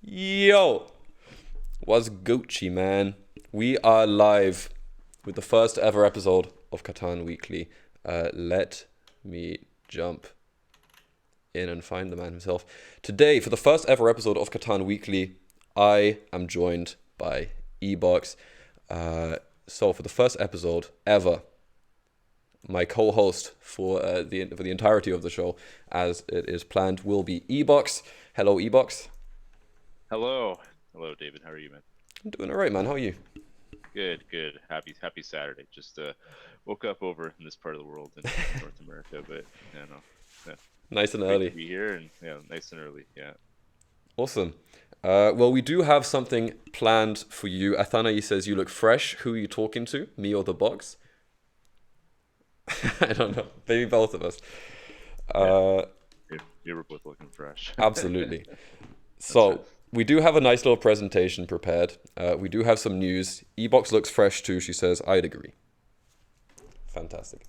Yo, what's Gucci, man? We are live with the first ever episode of Catan Weekly. Let me jump in and find the man himself. Today, for the first ever episode of Catan Weekly, I am joined by EBOX. So, for the first episode ever, my co-host for the entirety of the show, as it is planned, will be EBOX. Hello, EBOX. Hello. Hello, David. How are you, man? I'm doing all right, man. How are you? Good, good. Happy Saturday. Just woke up over in this part of the world in North America, but no. Yeah, Nice and great to early. be here and yeah, nice and early. Yeah. Awesome. Well, we do have something planned for you. Athanae says you look fresh. Who are you talking to? Me or the box? I don't know. Maybe both of us. Yeah. Uh, You were both looking fresh. Absolutely. That's right. So, we do have a nice little presentation prepared. We do have some news. Ebox looks fresh too, she says. I'd agree. Fantastic.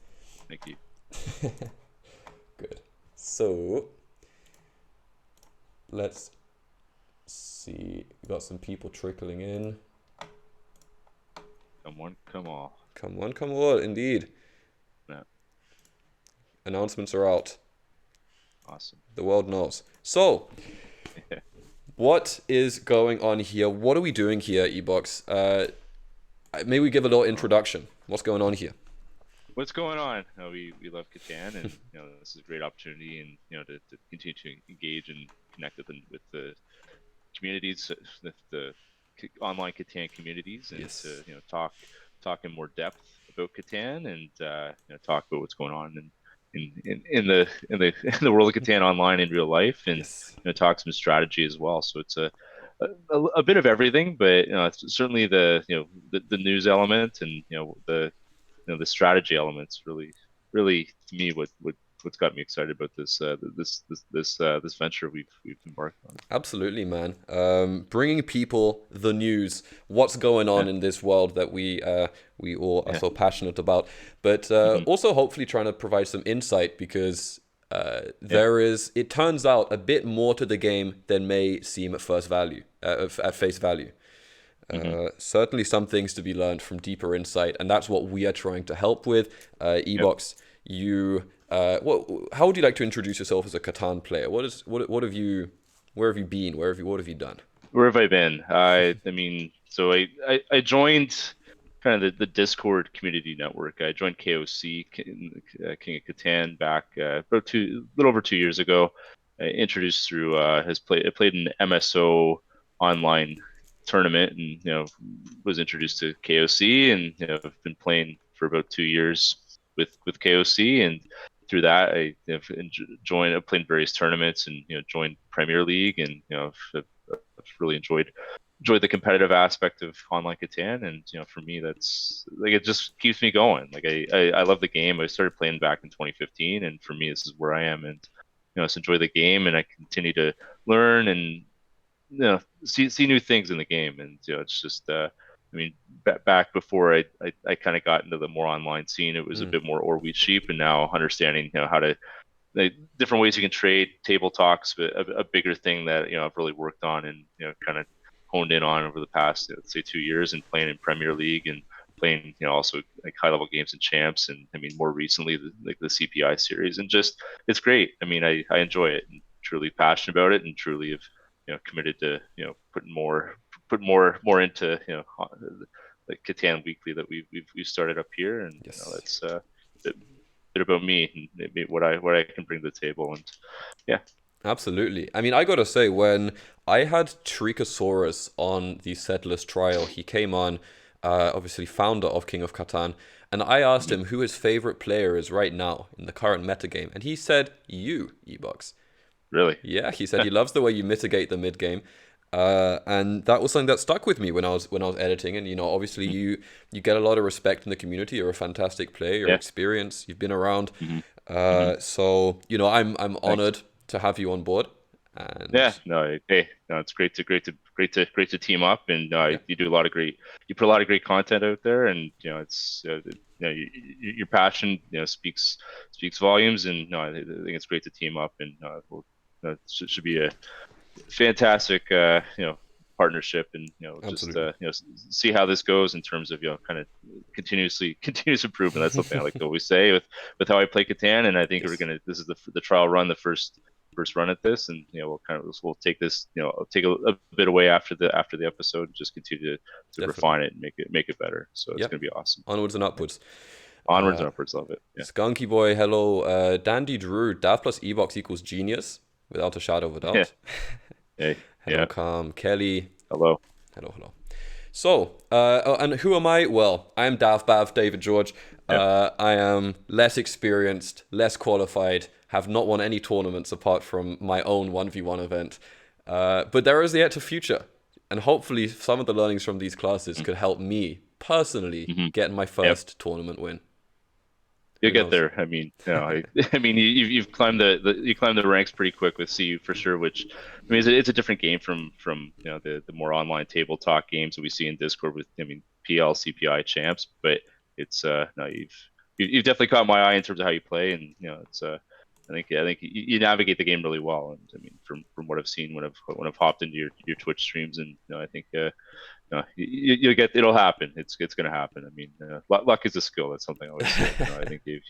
Thank you. Good. So, let's see. We got some people trickling in. Come on, come on. Come on, indeed. Yeah. Announcements are out. Awesome. The world knows. So, what is going on here? What are we doing here, Ebox? Maybe we give a little introduction. What's going on here? What's going on? We love Catan, and this is a great opportunity, and to continue to engage and connect with the communities, the online Catan communities, and to Yes. talk in more depth about Catan, and talk about what's going on in the in the world of Catan online in real life, and Yes. talk some strategy as well. So it's a bit of everything, but it's certainly the news element and the strategy elements really to me what's got me excited about this venture we've embarked on. Absolutely, man. Bringing people the news, what's going on Yeah, in this world that we all are yeah, so passionate about, but hmm also hopefully trying to provide some insight because yeah, there is, it turns out, a bit more to the game than may seem at first value, at face value. hmm Certainly some things to be learned from deeper insight, and that's what we are trying to help with. yep. Ebox, how would you like to introduce yourself as a Catan player? What have you, where have you been? What have you done? Where have I been? I mean, so I joined kind of the Discord community network. I joined KOC, King of Catan, back about a little over 2 years ago. Introduced through I played an MSO online tournament, and was introduced to KOC, and I've been playing for about 2 years with KOC, and through that I've joined. I've played various tournaments, and joined Premier League, and I've really enjoyed the competitive aspect of online Catan, and for me that's like it just keeps me going. Like I love the game. I started playing back in 2015, and for me this is where I am, and just enjoy the game, and I continue to learn and see new things in the game, and it's just I mean back before I kind of got into the more online scene, it was a Mm, bit more or wheat sheep, and now understanding how to like different ways you can trade table talks, but a bigger thing that I've really worked on and kind of honed in on over the past let's say 2 years, and playing in Premier League and playing also like high level games and champs, and I mean more recently like the CPI series, and just it's great. I mean I enjoy it and truly passionate about it, and truly have committed to put more into like Catan Weekly that we've started up here, and yes. that's a bit about me and maybe what I can bring to the table, and yeah. Absolutely. I mean, I gotta say, when I had Trichosaurus on the Settlers trial, he came on, obviously founder of King of Catan, and I asked Mhm. him who his favorite player is right now in the current metagame, and he said, you, Ebox. Really. Yeah, he said he loves the way you mitigate the mid game, and that was something that stuck with me when I was editing. And obviously Mhm. you get a lot of respect in the community. You're a fantastic player. You're Yeah. experienced. You've been around, hmm hmm so I'm Thanks. honored to have you on board. And Yeah, no, hey, no, it's great to team up, and yeah, you do a lot of great, you put a lot of great content out there, and it's your passion speaks volumes, and no, I think it's great to team up, and should be a fantastic, partnership, and just Absolutely. see how this goes in terms of kind of continuous improvement. That's something I like to always say with how I play Catan, and I think Yes, this is the trial run, the first run at this, and we'll take this, take a bit away after the episode, and just continue to definitely. refine it and make it better. So it's Yep. going to be awesome. Onwards and Yeah. upwards. Onwards Uh, and upwards, love it. Yeah. Skunky Boy, hello. Dandy Drew, Dav plus EBOX equals genius, without a shadow of a Yeah. doubt. Hey. Hello, Yeah. Calm. Kelly, Hello. hello, hello. So, and who am I? Well, I am Dav Bav, David George. Yeah. I am less experienced, less qualified, have not won any tournaments apart from my own 1v1 event. But there is yet a future. And hopefully, some of the learnings from these classes could help me personally Mm-hmm. get my Yep. first tournament win. You'll Who get knows? there. I mean, I mean, you've climbed you climbed the ranks pretty quick with CU for sure. Which, I mean, it's a different game from the more online table talk games that we see in Discord with, I mean, PL CPI champs. But it's no, you've definitely caught my eye in terms of how you play, and it's I think you navigate the game really well. And I mean, from what I've seen when I've hopped into your Twitch streams, and I think no, you'll get, it'll happen. It's going to happen. I mean, luck is a skill. That's something I always say. I think if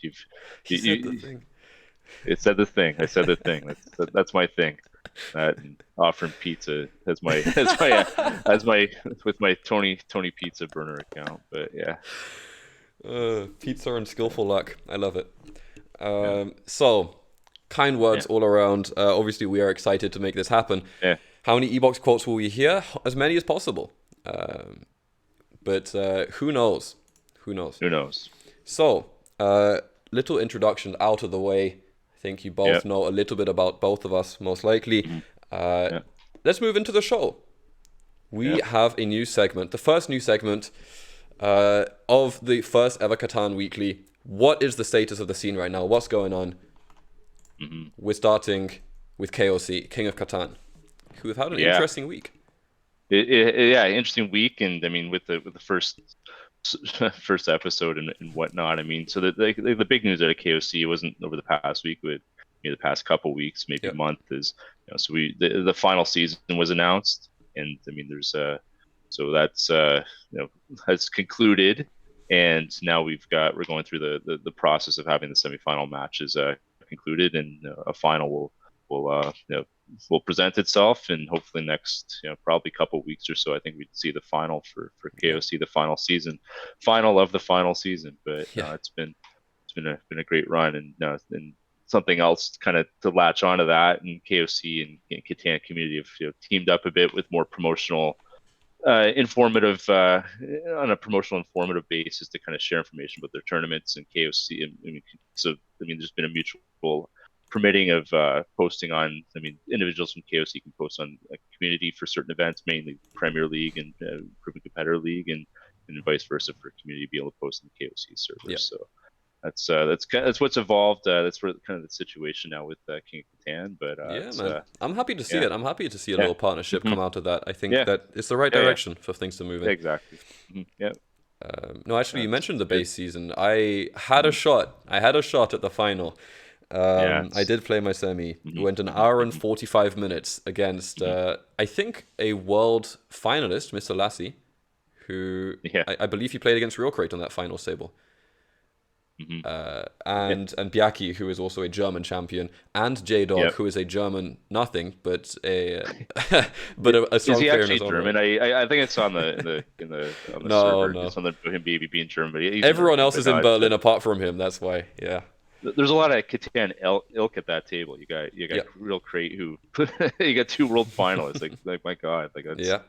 He said the you thing. it said the thing. I said the thing. That's my thing. That and offering pizza as my as my with my Tony Pizza burner account. But yeah, Pizza and skillful luck. I love it. yeah, So, kind yeah, words all around. Obviously, we are excited to make this happen. yeah. How many EBOX quotes will we hear? As many as possible. But who knows? Who knows? Who knows? So, little introduction out of the way. I think you Yeah, both know a little bit about both of us, most likely. mhm, Uh, yeah, let's move into the show. We yeah. have a new segment, the first new segment of the first ever Catan Weekly. What is the status of the scene right now? What's going on? Hmm. We're starting with KOC, King of Catan, who have had an Yeah. interesting week. Yeah, interesting week, and I mean, with the first episode and whatnot. I mean, so the big news out of KOC wasn't over the past week, but the past couple weeks, maybe Yep. month, is so the final season was announced, and I mean, so that's has concluded, and now we're going through the process of having the semifinal matches concluded, and a final will will present itself, and hopefully next, probably couple weeks or so, I think we'd see the final for Yep. KOC, the final of the final season. But Yeah. it's been a great run, and something else kind of to latch onto that, and KOC and Catan community have teamed up a bit with more promotional, informative, on a promotional informative basis, to kind of share information about their tournaments and KOC. And I mean, so I mean, there's been a mutual permitting of posting on. I mean, individuals from KOC can post on a community for certain events, mainly Premier League and Proven Competitor League, and vice versa for community to be able to post in the KOC Yeah. servers. So that's what's evolved. That's where kind of the situation now with King of Catan. But Yeah, it's man. I'm happy to see yeah, it. I'm happy to see a yeah, little partnership hmm come out of that. I think yeah, that it's the right yeah, yeah, direction for things to move in. exactly. Yeah, No, actually, you that's mentioned the good. base season. I had a Mhm. shot. I had a shot at the final. Yeah, I did play my semi. It mhm, went an mhm, hour and mhm, 45 minutes against, mhm. I think, a world finalist, Mr. Lassie, who Yeah, I believe he played against Real Crate on that final Sable. mhm, yeah, And Biaki, who is also a German champion, and J Dog, yeah. who is a German nothing, but a I- but a Is strong he player in actually his own right. German? I think it's on the No, server. no. It's on the him being German, but he's Everyone emerging. else But is no, in Berlin apart from him. That's why. Yeah. there's a lot of Catan ilk at that table. You got Yeah. real crate who you got two world finalists. Like my God, like that's Yeah.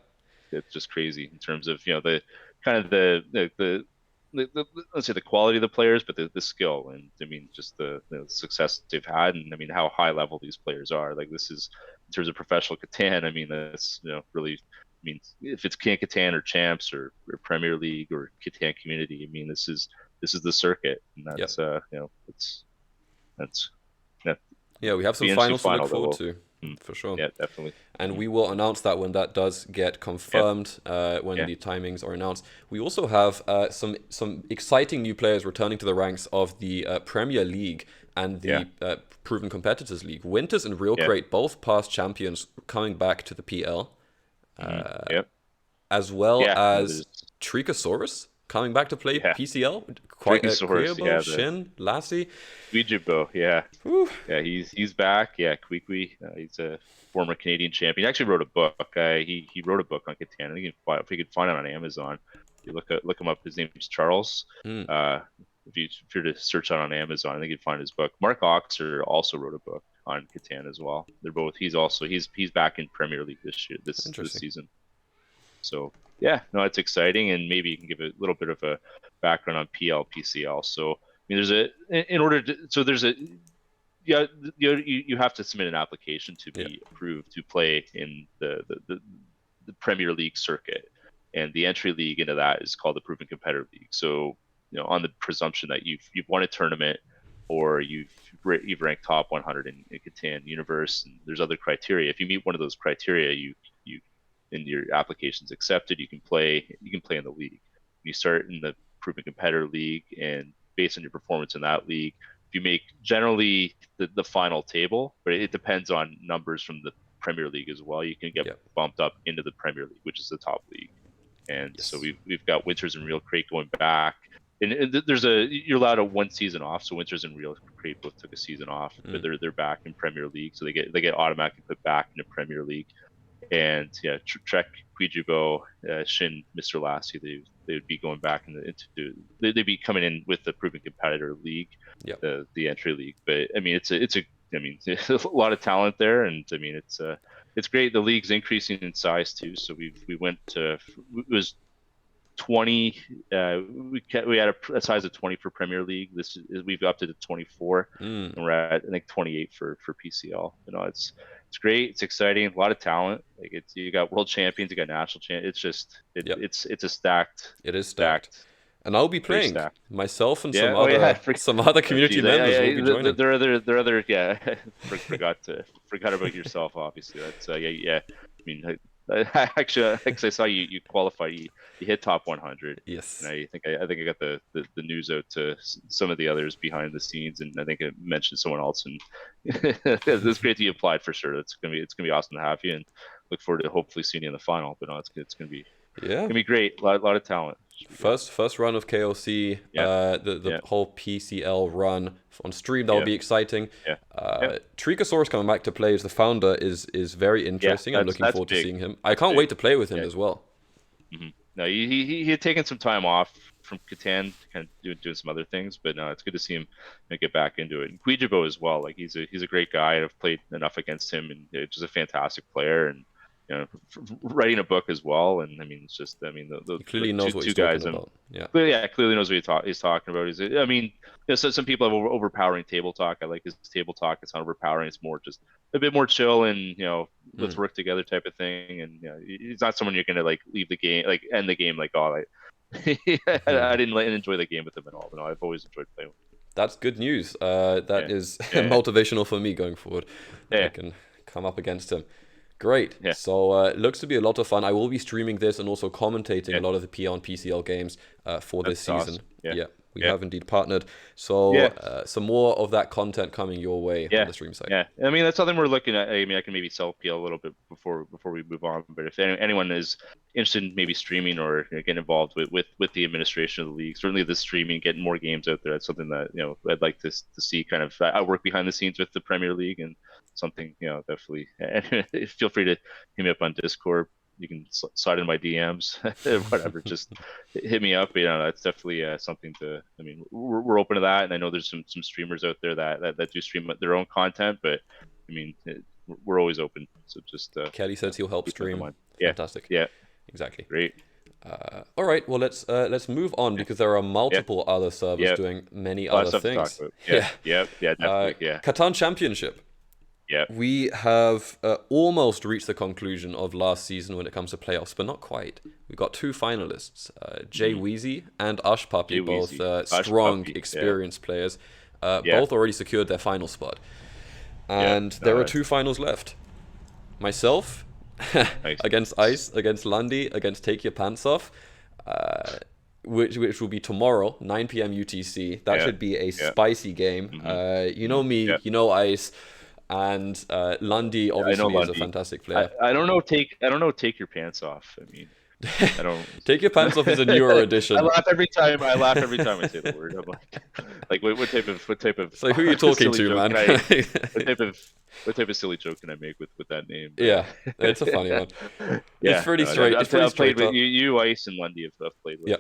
it's just crazy in terms of the kind of the let's say the quality of the players, but the skill, and I mean just the success they've had, and I mean how high level these players are. Like this is in terms of professional Catan. I mean that's really. I mean, if it's King Catan or Champs or Premier League or Catan Community, I mean this is the circuit, and Yep. that's that's that Yeah, we have some be an interesting finals to look final that forward will. to, for sure. Yeah, definitely. And Hmm. we will announce that when that does get Yeah, confirmed, when yeah, the timings are announced. We also have some exciting new players returning to the ranks of the Premier League. and the Proven Competitors League. Winters and Real Crate, both past champions, coming back to the PL, as well as Trichosaurus coming back to play PCL. Quite agreeable. Shin, Lassie. Ouijibo, he's back. Kwikwi, he's a former Canadian champion. He actually wrote a book. He wrote a book on Catan. I think if you could find it on Amazon, you look him up. His name is Charles. If you're to search out on Amazon, I think you'd find his book. Mark Oxer also wrote a book on Catan as well. They're both. He's back in Premier League this season. So it's exciting, and maybe you can give a little bit of a background on PL PCL. So I mean, you have to submit an application to be approved to play in the Premier League circuit, and the entry league into that is called the Proven Competitor League. So on the presumption that you've won a tournament or you've ranked top 100 in Catan Universe, and there's other criteria. If you meet one of those criteria, you and your application's accepted, you can play in the league. You start in the Proven Competitor League, and based on your performance in that league, if you make generally the final table, but it depends on numbers from the Premier League as well, you can get bumped up into the Premier League, which is the top league. And so we've got Winters and Real Crate going back, and you're allowed a 1 season off. So Winters and Real Crate both took a season off, but they're back in Premier League, so they get automatically put back into Premier League. And Trek, Ouijibo, Shin, Mr. Lassie, they would be going back they'd be coming in with the Proven Competitor League, the entry league. But I mean, there's a lot of talent there, and I mean, it's great. The league's increasing in size too. So we went to, it was 20. We had a size of 20 for Premier League. We've upped it to 24, and we're at, I think, 28 for PCL. It's great. It's exciting. A lot of talent. Like you got world champions, you got national champions. It's a stacked. It is stacked. And I'll be playing myself and some other community members will be joining. There are other forgot about yourself. Obviously, that's I mean, actually, I saw you qualified. You hit top 100. Yes. And I think I got the news out to some of the others behind the scenes, and I think I mentioned someone else. And it's great that you applied for sure. It's gonna be awesome to have you, and look forward to hopefully seeing you in the final. But no, it's gonna be great. A lot of talent. First run of KOC, the whole PCL run on stream, that'll be exciting. Trichosaurus coming back to play as the founder is very interesting. I'm looking forward to seeing him. I can't wait to play with him as well. Mm-hmm. No, he had taken some time off from Catan, kind of doing some other things, but no, it's good to see him get back into it. And Ouijibo as well, like he's a great guy. I've played enough against him, and just a fantastic player, and writing a book as well. And I mean, it's just, I mean, the clearly knows what he's talking about. Clearly knows what he's talking about. I mean, so some people have overpowering table talk. I like his table talk. It's not overpowering. It's more just a bit more chill and let's work together type of thing. And he's not someone you're gonna like leave the game, like end the game like, oh, I didn't enjoy the game with him at all. But no, I've always enjoyed playing with him. That's good news. That is motivational for me going forward. I can come up against him. Great. So it looks to be a lot of fun. I will be streaming this and also commentating a lot of the PL and PCL games for this season. Awesome. We have indeed partnered. So some more of that content coming your way on the stream side. Yeah, I mean, that's something we're looking at. I mean, I can maybe sell PL a little bit before we move on. But if anyone is interested in maybe streaming or getting involved with the administration of the league, certainly the streaming, getting more games out there, that's something that I'd like to see. Kind of, I work behind the scenes with the Premier League, and something definitely. Feel free to hit me up on Discord. You can slide in my DMs, whatever. Just hit me up. That's definitely something to. I mean, we're open to that, and I know there's some streamers out there that do stream their own content, but I mean, we're always open. So just Kelly says he'll help stream. Fantastic. Yeah, exactly. Great. All right. Well, let's move on because there are multiple other servers doing many other things. Definitely. Catan Championship. Yeah, we have almost reached the conclusion of last season when it comes to playoffs, but not quite. We got 2 finalists, Jay Weezy and Ush Puppy, both strong, experienced players. Both already secured their final spot. And there are 2 finals left. Myself against Ice, against Lundy, against Take Your Pants Off. which will be tomorrow, 9 p.m. UTC. That should be a spicy game. You know me, you know Ice, and Lundy I know obviously is a Lundy. fantastic player. I don't know. Take your pants off. I mean, I don't. Take your pants off is a newer edition. I laugh every time. I laugh every time I say the word. I'm like, what type of? So who are you talking to, man? What type of silly joke can I make with that name? Yeah, it's a funny one. Yeah, it's pretty straight. It's pretty I've played straight with you, Ice and Lundy. I've played with. Yeah,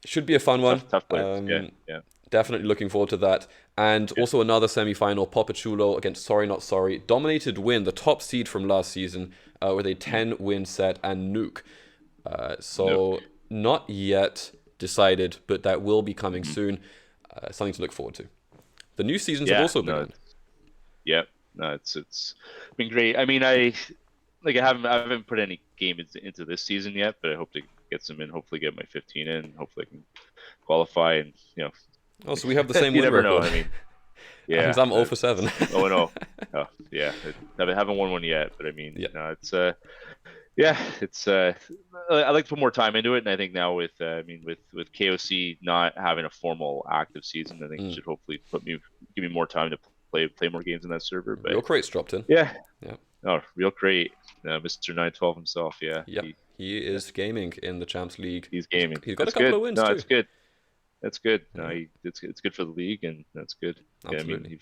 should be a fun one. Tough players. Yeah. Definitely looking forward to that. And also another semi-final, Papachulo against Sorry Not Sorry. Dominated win, the top seed from last season, with a 10-win set and nuke. Not yet decided, but that will be coming soon. Something to look forward to. The new seasons have also begun. No, it's been great. I mean, I haven't put any game into this season yet, but I hope to get some in. Hopefully, get my 15 in. Hopefully, I can qualify and Oh, so we have the same you win never record. know. I mean, yeah, I'm 0 for 7. Oh no, yeah, I haven't won one yet, but I mean, it's it's I like to put more time into it, and I think now with KOC not having a formal active season, I think it should hopefully give me more time to play more games in that server. But Real Crate's dropped in. Yeah. Oh, Real Crate, Mr. 912 himself. Yeah. He is gaming in the Champs League. He's gaming. He's got a couple of wins too. That's good. That's good. No, it's good for the league, and that's good. Absolutely. Yeah,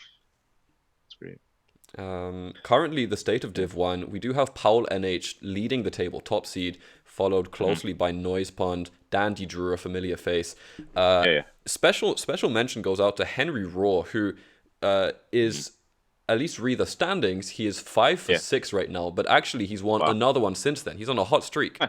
it's great. Currently, the state of Div 1, we do have Paul NH leading the table, top seed, followed closely by Noise Pond, Dandy Drew, a familiar face. Special mention goes out to Henry Raw, who is, at least read the standings, he is 5 for 6 right now, but actually he's won another one since then. He's on a hot streak.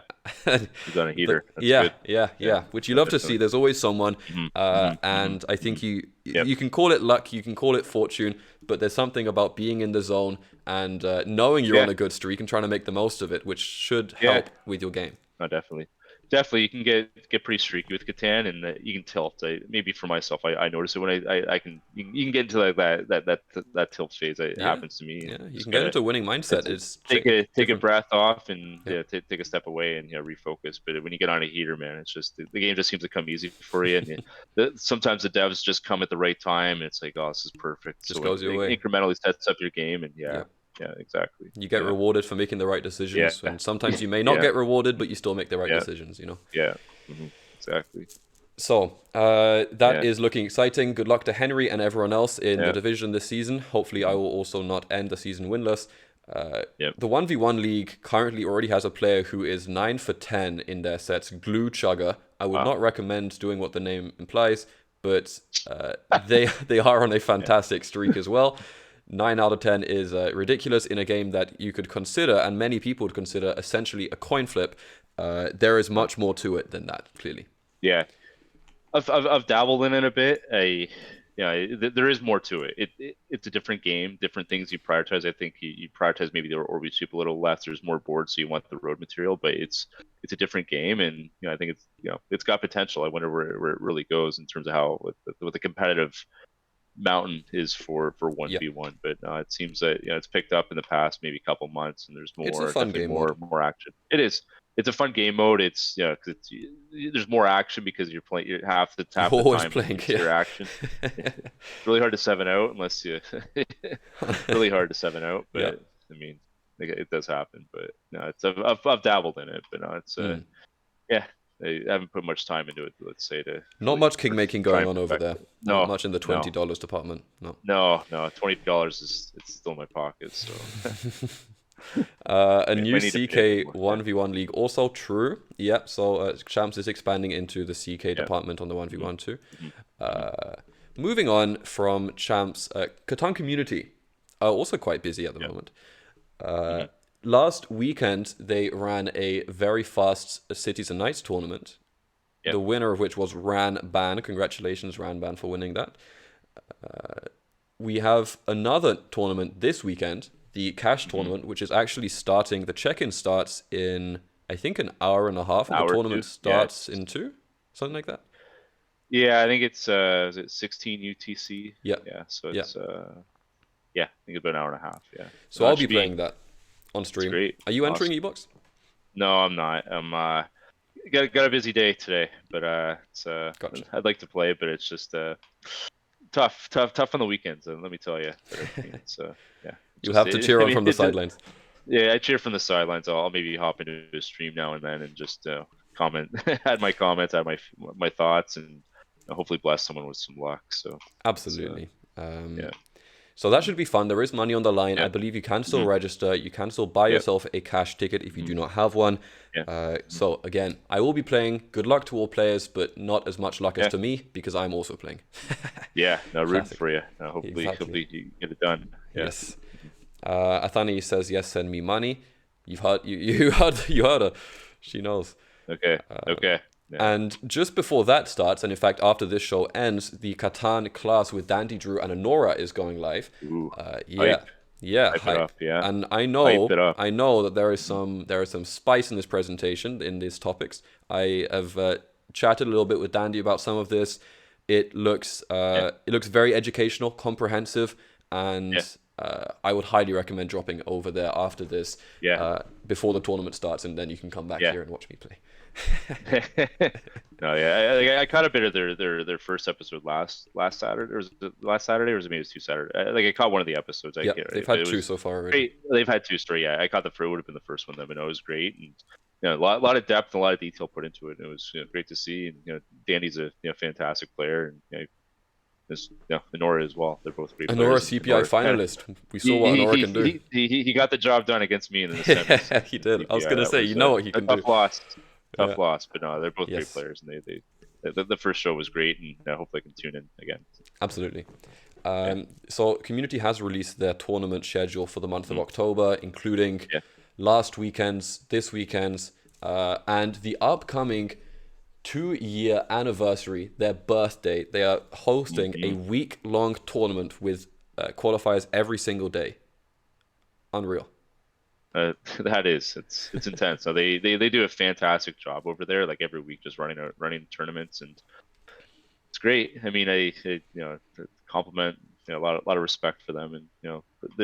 He's on a heater. Yeah, which you love to see. There's always someone, and I think you can call it luck, you can call it fortune, but there's something about being in the zone and knowing you're on a good streak and trying to make the most of it, which should help with your game. Oh, definitely you can get pretty streaky with Catan, and you can tilt. Maybe for myself, I notice it when I can. You can get into like that tilt phase. It happens to me. Yeah, you can get into a winning mindset. It's take a breath off and take a step away and refocus. But when you get on a heater, man, it's just the game just seems to come easy for you. And sometimes the devs just come at the right time. And it's like, oh, this is perfect. Just goes your way. Incrementally sets up your game, and yeah, exactly. You get rewarded for making the right decisions, and sometimes you may not get rewarded, but you still make the right decisions, Yeah, exactly. So that is looking exciting. Good luck to Henry and everyone else in the division this season. Hopefully, I will also not end the season winless. The 1v1 league currently already has a player who is 9 for 10 in their sets, Glue Chugger. I would not recommend doing what the name implies, but they are on a fantastic streak as well. 9 out of 10 is ridiculous in a game that you could consider, and many people would consider, essentially a coin flip. There is much more to it than that, clearly. Yeah, I've dabbled in it a bit. There is more to it. It's a different game, different things you prioritize. I think you prioritize maybe the Orbi Soup a little less. There's more boards, so you want the road material, but it's a different game, and I think it's got potential. I wonder where it really goes in terms of how what the competitive mountain is for 1v1, but it seems that it's picked up in the past maybe a couple months, and there's more. It's a fun game more action. It is. It's a fun game mode. It's there's more action because you're playing. You have to tap the time playing your action. It's really hard to 7 out unless you really hard to 7 out. But I mean, it does happen. But no, I've dabbled in it, but no, it's I haven't put much time into it, let's say. Not much king making going on over there. Not much in the $20 department. No, $20 it's still in my pocket. So a new CK 1v1 league also true. Yep. So Champs is expanding into the CK department on the 1v1 too. Moving on from Champs, Catan community are also quite busy at the moment. Last weekend, they ran a very fast Cities and Knights tournament, the winner of which was Ran Ban. Congratulations, Ran Ban, for winning that. We have another tournament this weekend, the Cash tournament, which is actually starting. The check-in starts in, I think, an hour and a half. And the tournament starts in 2, something like that. Yeah, I think it's is it 16 UTC? Yeah. So it's I think it's about an hour and a half. Yeah. So I'll be playing that on stream. Great. Are you entering EBOX? No, I'm not. got a busy day today, but Gotcha. I'd like to play, but it's just tough on the weekends. And let me tell you, but I mean, it's yeah, You just have to cheer I on mean, from the sidelines. yeah, I cheer from the sidelines. I'll maybe hop into a stream now and then and just comment, add my comments, add my thoughts, and hopefully bless someone with some luck. So it's Absolutely. yeah, So that should be fun. There is money on the line. I yeah, believe you can still hmm register. You can still buy yeah, yourself a cash ticket if you hmm do not have one. yeah, mhm, So again, I will be playing. Good luck to all players, but not as much luck as yeah, to me because I'm also playing. yeah. No, rooting Classic. for you. Exactly. Hopefully you get it done. Yeah. Yes. Athani says yes. Send me money. You've heard you heard her. She knows. Okay. Okay. Yeah. And just before that starts, and in fact after this show ends, the Catan class with Dandy Drew and Honora is going live. Ooh, Yeah, hype. yeah, Hype it hype. up. Yeah. And I Hype know, it up. I know that Mhm. there is some spice in this presentation in these topics. I have chatted a little bit with Dandy about some of this. Yeah. It looks very educational, comprehensive, and Yeah. I would highly recommend dropping over there after this, Yeah. before the tournament starts, and then you can come back Yeah. here and watch me play. No, yeah, I caught a bit of their first episode last Saturday, or was it last Saturday, or was it maybe it was 2 Saturday? I caught one of the episodes. I Yeah, can't, they've but had it two was so far already. great. They've had two story. Yeah, I caught the first. Would have been the first one. Though, but no, it was great, and a lot of depth and a lot of detail put into it. And it was great to see. And Danny's a fantastic player, and this Honora as well. They're both great Honora players. And CPI Honora kind of finalist. We saw what Honora can do. he got the job done against me in the semis. Yeah, he did. I was CPI. gonna That say, was you know what he a can do. tough loss. Yeah. Tough loss, but no, they're both great Yes, players, and the first show was great, and I hope they can tune in again. absolutely. Yeah, So community has released their tournament schedule for the month of mm, October, including yeah, last weekend's, this weekend's, and the upcoming 2-year anniversary, their birthday. They are hosting a hmm week-long tournament with qualifiers every single day. Unreal. that is it's intense. So they do a fantastic job over there, like every week, just running tournaments, and it's great. I mean, I compliment a lot of respect for them, and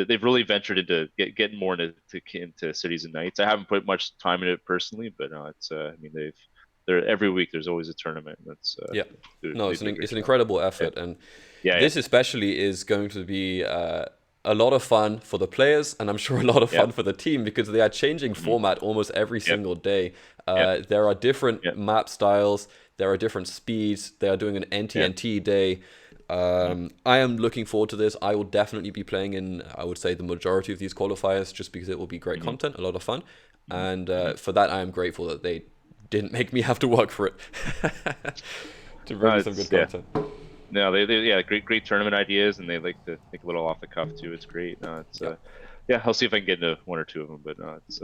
they've really ventured into getting more into cities and nights. I haven't put much time in it personally, but it's I mean they're every week there's always a tournament. That's Yeah. No, they do a great it's an job. incredible Yeah, effort, and yeah, yeah, this especially is going to be a lot of fun for the players, and I'm sure a lot of yeah, fun for the team because they are changing hmm format almost every yeah, single day. yeah, There are different yeah, map styles, there are different speeds. They are doing an yeah, NTNT day. hmm I am looking forward to this. I will definitely be playing in, I would say, the majority of these qualifiers just because it will be great hmm content, a lot of fun, hmm and hmm for that I am grateful that they didn't make me have to work for it to bring No, me some good it's yeah. content. No, they yeah, great tournament ideas, and they like to think a little off the cuff too. It's great. No, it's Yep. yeah, I'll see if I can get into one or two of them, but no, it's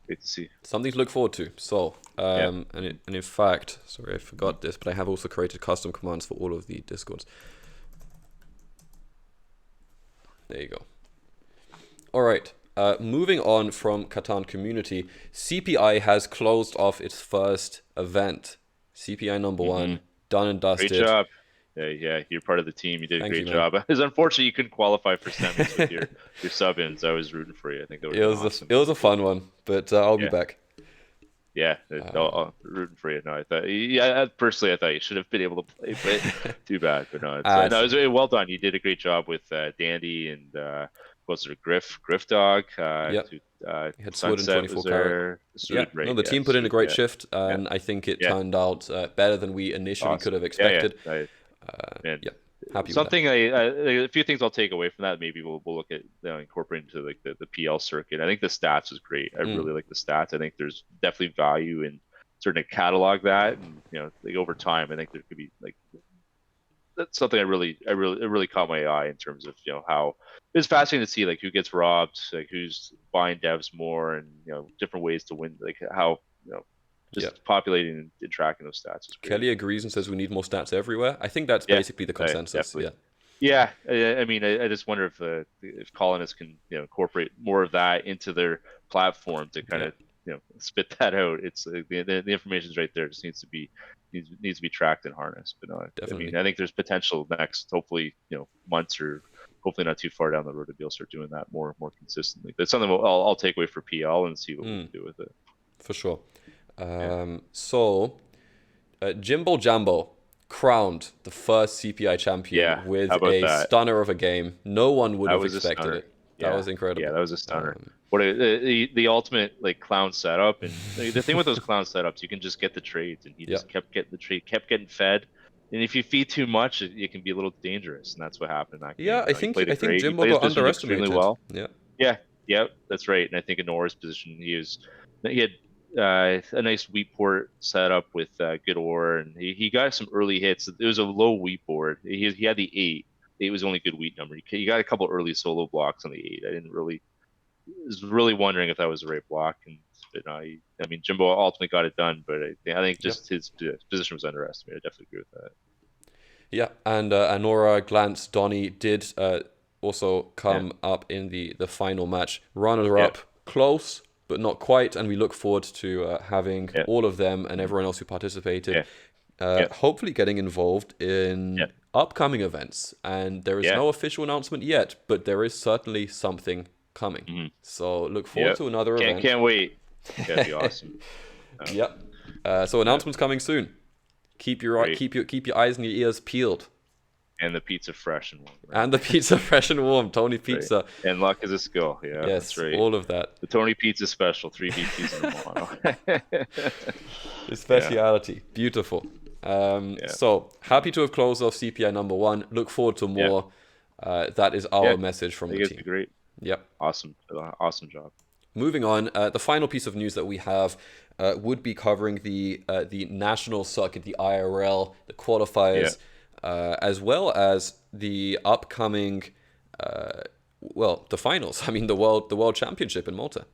great to see. Something to look forward to. So, Yeah. and in fact, sorry, I forgot this, but I have also created custom commands for all of the discords. There you go. All right. Moving on from Catan community, CPI has closed off its first event. CPI number hmm one, done and Great dusted. job. Yeah, you're part of the team. You did a Thank you, great man. job. It's unfortunate you couldn't qualify for semis with your sub-ins. I was rooting for you. I think that would It have been was awesome. it was a fun one, but I'll be Yeah, back. yeah. I'll rooting for you. No, I thought, yeah, personally, I thought you should have been able to play, but too bad. But no, it's no, Uh, it was really well done. You did a great job with Dandy and what's it, Griff Dog. yep. We had Sword and Sunset was 24 Carat. there. Yeah, Suited no, great. the Yeah, team put in a suited, great yeah, shift, yeah, and I think it yeah. turned out better than we initially could Awesome. have Yeah, expected. yeah. Man, Yeah, happy with that. something a few things I'll take away from that. Maybe we'll look at incorporating into like the PL circuit. I think the stats is great. I Mm, really like the stats. I think there's definitely value in starting to catalog that, and like over time, I think there could be like that's something it really caught my eye in terms of how it's fascinating to see like who gets robbed, like who's buying devs more, and different ways to win, like how yeah. just populating and tracking those stats is great. Kelly agrees and says we need more stats everywhere. I think that's Yeah, basically the consensus. definitely. Yeah. Yeah, I mean, I just wonder if colonists can incorporate more of that into their platform to kind Yeah, of spit that out. It's the information's right there. It just needs to be tracked and harnessed. But no, I mean, definitely. I think there's potential next, hopefully, months or hopefully not too far down the road to be able to start doing that more consistently. That's something I'll take away for PL and see what we Mm, can do with it. for sure. Yeah. Jimbo Jambo crowned the first CPI champion Yeah. How with about a that? stunner of a game. No one would That have was a expected stunner. it. That Yeah. was Yeah, incredible. that was a stunner. Um, What the ultimate like clown setup, and the thing with those clown setups, you can just get the trades, and he yeah, just kept getting the trade, kept getting fed. And if you feed too much, it can be a little dangerous, and that's what happened in that game. yeah. I He think played I it think great. He Jimbo played his got position extremely underestimated. well. Yeah, Yeah, yep, that's right. And I think in Nora's position, he had a nice wheat port set up with good ore, and he got some early hits. It was a low wheat board. He had the eight. Eight was only good wheat number. He got a couple early solo blocks on the eight. I didn't really was really wondering if that was the right block, and but no, I mean Jimbo ultimately got it done, but I think yeah, just his position was underestimated. I definitely agree with that. yeah. And Anora, Glance, Donny did also Yeah, come up in the final match. Runner yeah, up, close but not quite, and we look forward to having yeah, all of them and mm, everyone else who participated yeah, yeah, hopefully getting involved yeah, in upcoming events. And there is yeah, no official announcement yet, but there is certainly something coming. mm, So look forward yeah. to another Can't event. can't wait. Yeah, it'd be awesome. Yep. So Yeah, announcements coming soon. great. Keep your eyes and your ears peeled. And the pizza fresh and warm, right? And the pizza fresh and warm, Tony Right. Pizza. And luck is a skill. Yeah, that's Yes, right. all of that. The Tony Pizza special, three BPs in the mono. His Yeah, speciality. Beautiful. yeah, So happy to have closed off CPI number one. Look forward to yeah, more. That is yeah. our message I from think the it's team. great. Yep. Awesome, awesome job. Moving on, the final piece of news that we have would be covering the national circuit, the IRL, the Yeah. qualifiers, as well as the upcoming, the finals. I mean, the world championship in Malta.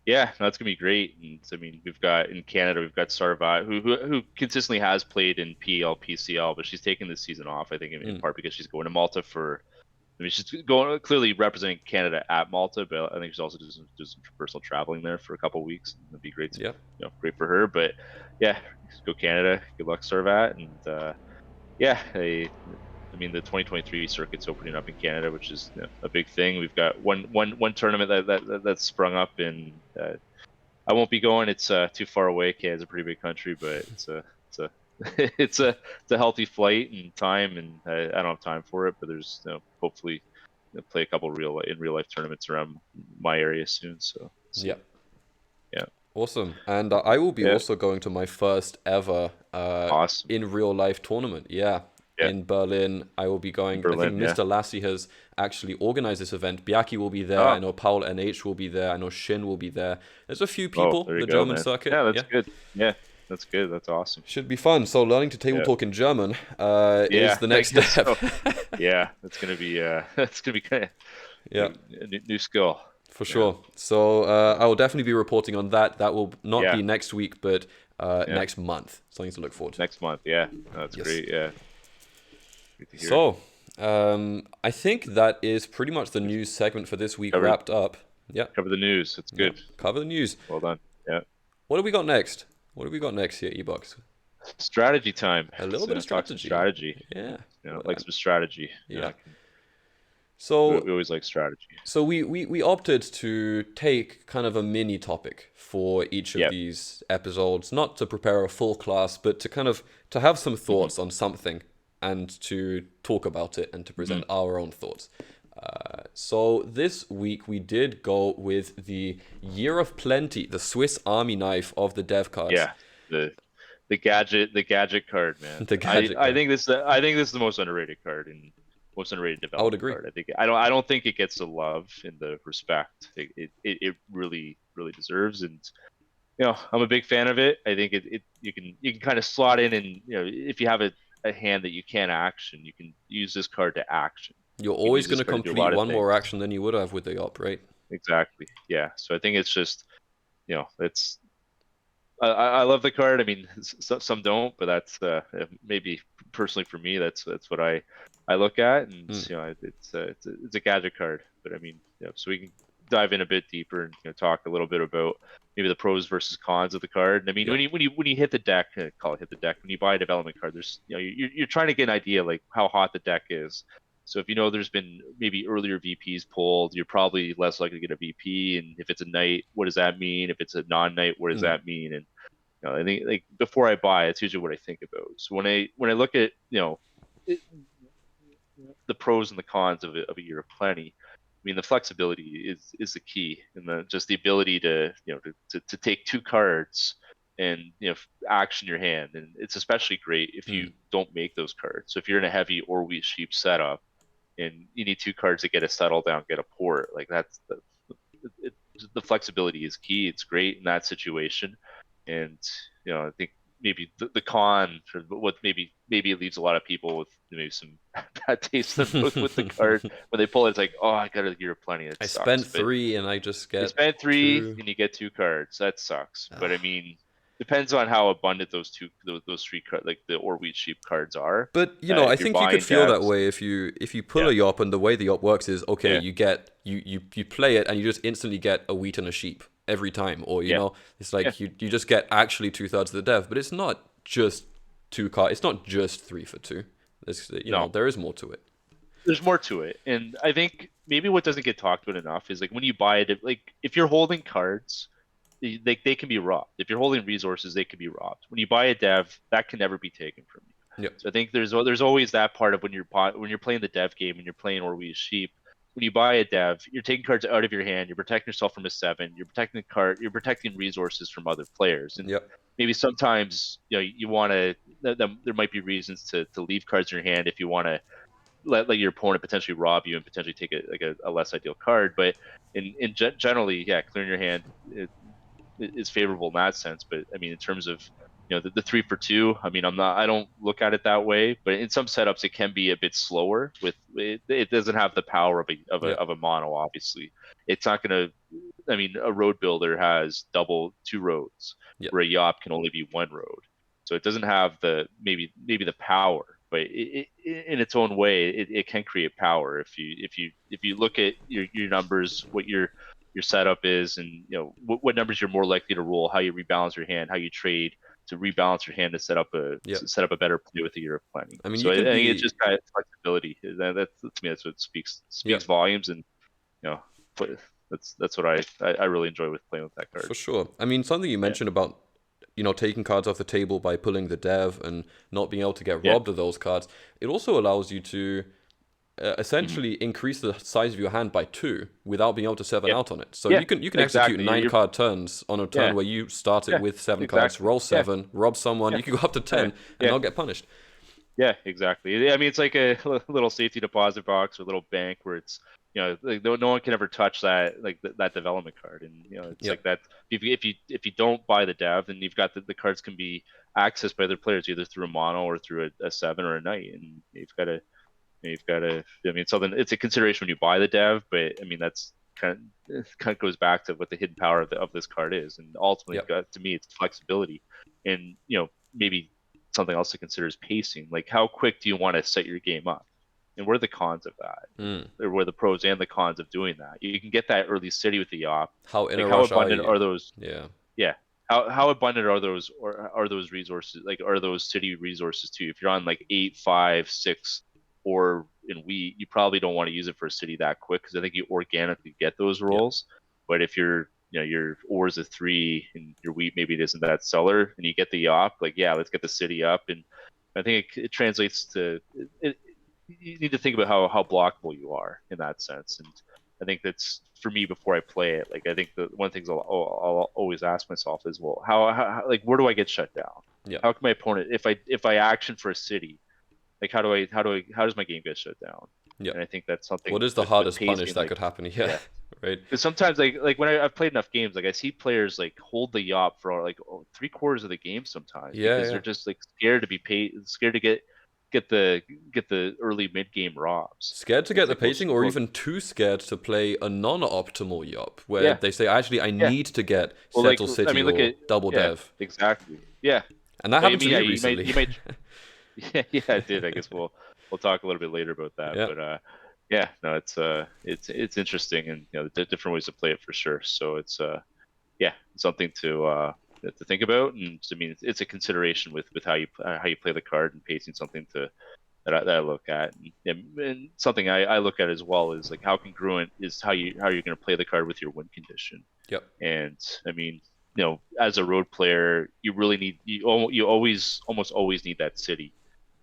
Yeah, no, that's gonna be great. And I mean, we've got in Canada, we've got Sarvat, who consistently has played in PL, PCL, but she's taking this season off. I think in Mm, part because she's going to Malta for. I mean, she's going clearly representing Canada at Malta, but I think she's also doing some personal traveling there for a couple of weeks. It'd be great to, yep. great for her. But yeah, go Canada. Good luck, Sarvat, and yeah, I mean, the 2023 circuit's opening up in Canada, which is a big thing. We've got one tournament that's sprung up in. I won't be going. It's too far away. Canada's a pretty big country, but it's a it's a healthy flight and time, and I don't have time for it. But there's hopefully play a couple real life tournaments around my area soon. So see, Yep. yeah, Awesome. And I will be yeah, also going to my first ever awesome, in real life tournament. Yeah. yeah, In Berlin, I will be in going. I think Berlin, yeah. Mr. Lassie has actually organized this event. Biaki will be there. I Oh, know Paul NH will be there. I know Shin will be there. There's a few oh, people, there you the go, German man. circuit. Yeah, that's Yeah. good. Yeah, that's good. That's awesome. Should be fun. So learning to table Yeah. talk in German is Yeah, the I next guess step. so. Yeah, that's gonna be that's gonna be kind of Yeah, a new skill. for Yeah, sure. So I will definitely be reporting on that. That will not yeah, be next week, but yeah. next month. Something to look forward to. Next month. Yeah, that's Yes. great. Yeah, good to hear. So, I think that is pretty much the news segment for this week Cover wrapped up. Yeah, cover the news. It's yeah. good. Cover the news. Well done. Yeah, What have we got next? What have we got next here, EBOX? strategy time. A little Let's bit of talk some strategy. strategy. Yeah. Like some strategy. Yeah. We So, always like strategy. we opted to take kind of a mini topic for each of Yep. these episodes, not to prepare a full class, but to kind of to have some thoughts on something and to talk about it and to present our own thoughts. So this week we did go with the Year of Plenty, the Swiss Army knife of the dev cards. Yeah, the gadget card, man. The gadget I card. think this is the most underrated card and most underrated I would development agree. card. I don't think it gets the love and the respect it really deserves. And I'm a big fan of it. I think you can kind of slot in, and if you have a hand that you can't action, you can use this card to action. You're You can always use going this to card to do a complete lot of one more things. action than you would have with the op, right? Exactly. Yeah. So I think it's just it's I love the card. I mean, some don't, but that's maybe personally for me, that's what I look at, and Mm, it's a gadget card. But I mean, so we can dive in a bit deeper and talk a little bit about maybe the pros versus cons of the card. And I mean, yeah. when you hit the deck, call it hit the deck. When you buy a development card, there's you're trying to get an idea like how hot the deck is. So if you know there's been maybe earlier VPs pulled, you're probably less likely to get a VP. And if it's a knight, what does that mean? If it's a non-knight, what does Mm. that mean? And I think like before I buy, it's usually what I think about. So when I look at it, the pros and the cons of a year of plenty, I mean the flexibility is the key, and just the ability to to take two cards and action your hand, and it's especially great if Mm. you don't make those cards. So if you're in a heavy or wheat sheep setup and you need two cards to get a settle down, get a port, like that's it, the flexibility is key. It's great in that situation, and I think maybe the con, or what maybe it leaves a lot of people with maybe some bad taste in their mouth with the card when they pull it. It's like, oh, I got a year of plenty. It I spent sucks. But 3 and I just you get spend three 2. and you get two cards. That sucks. But I Ah. mean, depends on how abundant those three cards, like the or wheat sheep cards are. But I If you're think you could buying feel that devs, way if you pull yeah, a yop, and the way the yop works is, okay, yeah, you play it and you just instantly get a wheat and a sheep every time, or yeah, it's yeah. like you just get actually 2/3 of the dev, but it's not just two card. It's not just 3 for 2. There's No, there is more to it. there's more to it, and I think maybe what doesn't get talked about enough is like when you buy it, like if you're holding cards, they can be robbed. If you're holding resources, they can be robbed. When you buy a dev, that can never be taken from you. Yep. So I think there's always that part of when you're playing the dev game and you're playing or we sheep. When you buy a dev, you're taking cards out of your hand. You're protecting yourself from a 7. You're protecting the card. You're protecting resources from other players. And Yep. maybe sometimes you want to. There might be reasons to leave cards in your hand if you want to let your opponent potentially rob you and potentially take a less ideal card. But generally, yeah, clearing your hand is favorable in that sense. But I mean, in terms of the 3 for 2, I mean, I don't look at it that way. But in some setups, it can be a bit slower. With it doesn't have the power Yep. of a mono. Obviously, it's not going to. I mean, a road builder has double 2 roads, Yep. where a Yop can only be 1 road. So it doesn't have the maybe the power, but in its own way, it can create power if you look at your numbers, what your setup is, and what numbers you're more likely to roll, how you rebalance your hand, how you trade to rebalance your hand to Yep. set up a better play with a year of plenty. I mean, So you I can think it's be. just kind of flexibility. That's to me that's what speaks Yep. volumes, and you know that's what I really enjoy with playing with that card. For sure. I mean, something you Yeah, mentioned about taking cards off the table by pulling the dev and not being able to get yeah, robbed of those cards. It also allows you to hmm essentially increase the size of your hand by 2 without being able to 7 yeah, out on it. So yeah. you can execute Exactly. 9 You're card turns on a yeah, turn where you started yeah, with 7 cards, exactly. roll Yeah, 7, rob someone. yeah, You can go up to yeah, 10 and yeah. not get punished. Yeah, exactly. I mean, it's like a little safety deposit box or little bank where it's like no one can ever touch that that development card, and it's like Yep. that. If you don't buy the dev, then you've got the cards can be accessed by other players either through a mono or through a 7 or a knight, and you've got to. I mean, it's a consideration when you buy the dev, but I mean that's kind of goes back to what the hidden power of this card is, and ultimately, Yep. to me, it's flexibility, and maybe something else to consider is pacing. Like, how quick do you want to set your game up? And what are the cons of that? Mm. Or what are the pros and the cons of doing that? You can get that early city with the Yop. How in Like, a how rush are abundant you? are those? Yeah. Yeah. How abundant are those, or are those resources? Like, are those city resources too? If you're on like 8, 5, 6, or in wheat, you probably don't want to use it for a city that quick because I think you organically get those Yep. rolls. But if your ore is a 3 and your wheat maybe it isn't that seller and you get the Yop, like, yeah, let's get the city up. And I think it translates to it, you need to think about how blockable you are in that sense. And I think that's for me before I play it. Like, I think the one thing I'll always ask myself is, well, how like where do I get shut down? Yep. How can my opponent, if I action for a city, like how does my game get shut down? Yep. And I think that's something What is the with hardest punish pacing. that Like, could happen? Yeah. yeah, Right. because sometimes like when I've played enough games, like I see players like hold the Yop for like 3/4 of the game sometimes Yeah. because Yeah. they're just like scared to be paid, scared to get the early mid game robs. Scared to And get it's the like, well, pacing, or even too scared to play a non-optimal yop, where yeah, they say, actually, I yeah. need to get Well, like Settle I City mean, look or at Double yeah, Dev. exactly, yeah. And that But I happened to mean, me yeah, recently. you might yeah, yeah, I did. I guess we'll talk a little bit later about that. Yeah, But yeah, no, it's interesting, and the different ways to play it for sure. So it's yeah, something to think about, and I mean, it's a consideration with how you play the card and pacing something that I look at. And something I look at as well is like how congruent is how you're going to play the card with your win condition. Yep. And I mean, as a road player, you really need you always almost always need that city.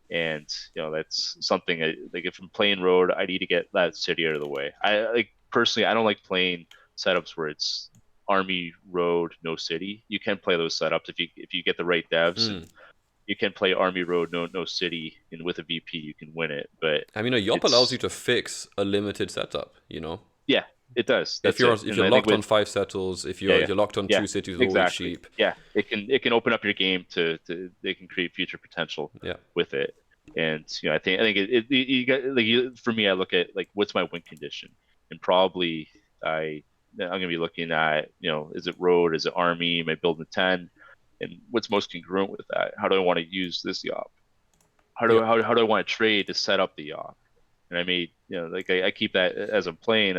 And that's something like if I'm playing road, I need to get that city out of the way. I like personally, I don't like playing setups where it's army road no city. You can play those setups if you get the right devs, and Mm. you can play army road no city, and with a VP you can win it. But I mean, a YOP allows you it's to fix a limited setup, yeah, it does. If That's you're it. if And you're I think locked on with 5 settles, if yeah, you're yeah, you're locked on yeah, 2 cities with all wheat exactly. sheep. Yeah, it can open up your game to they can create future potential Yeah. with it. And I think you got like for me, I look at like what's my win condition, and probably I'm gonna be looking at is it road, is it army, am I building a 10, and what's most congruent with that? How do I want to use this yop? Yeah. How do I want to trade to set up the yop? And I made like I keep that as I'm playing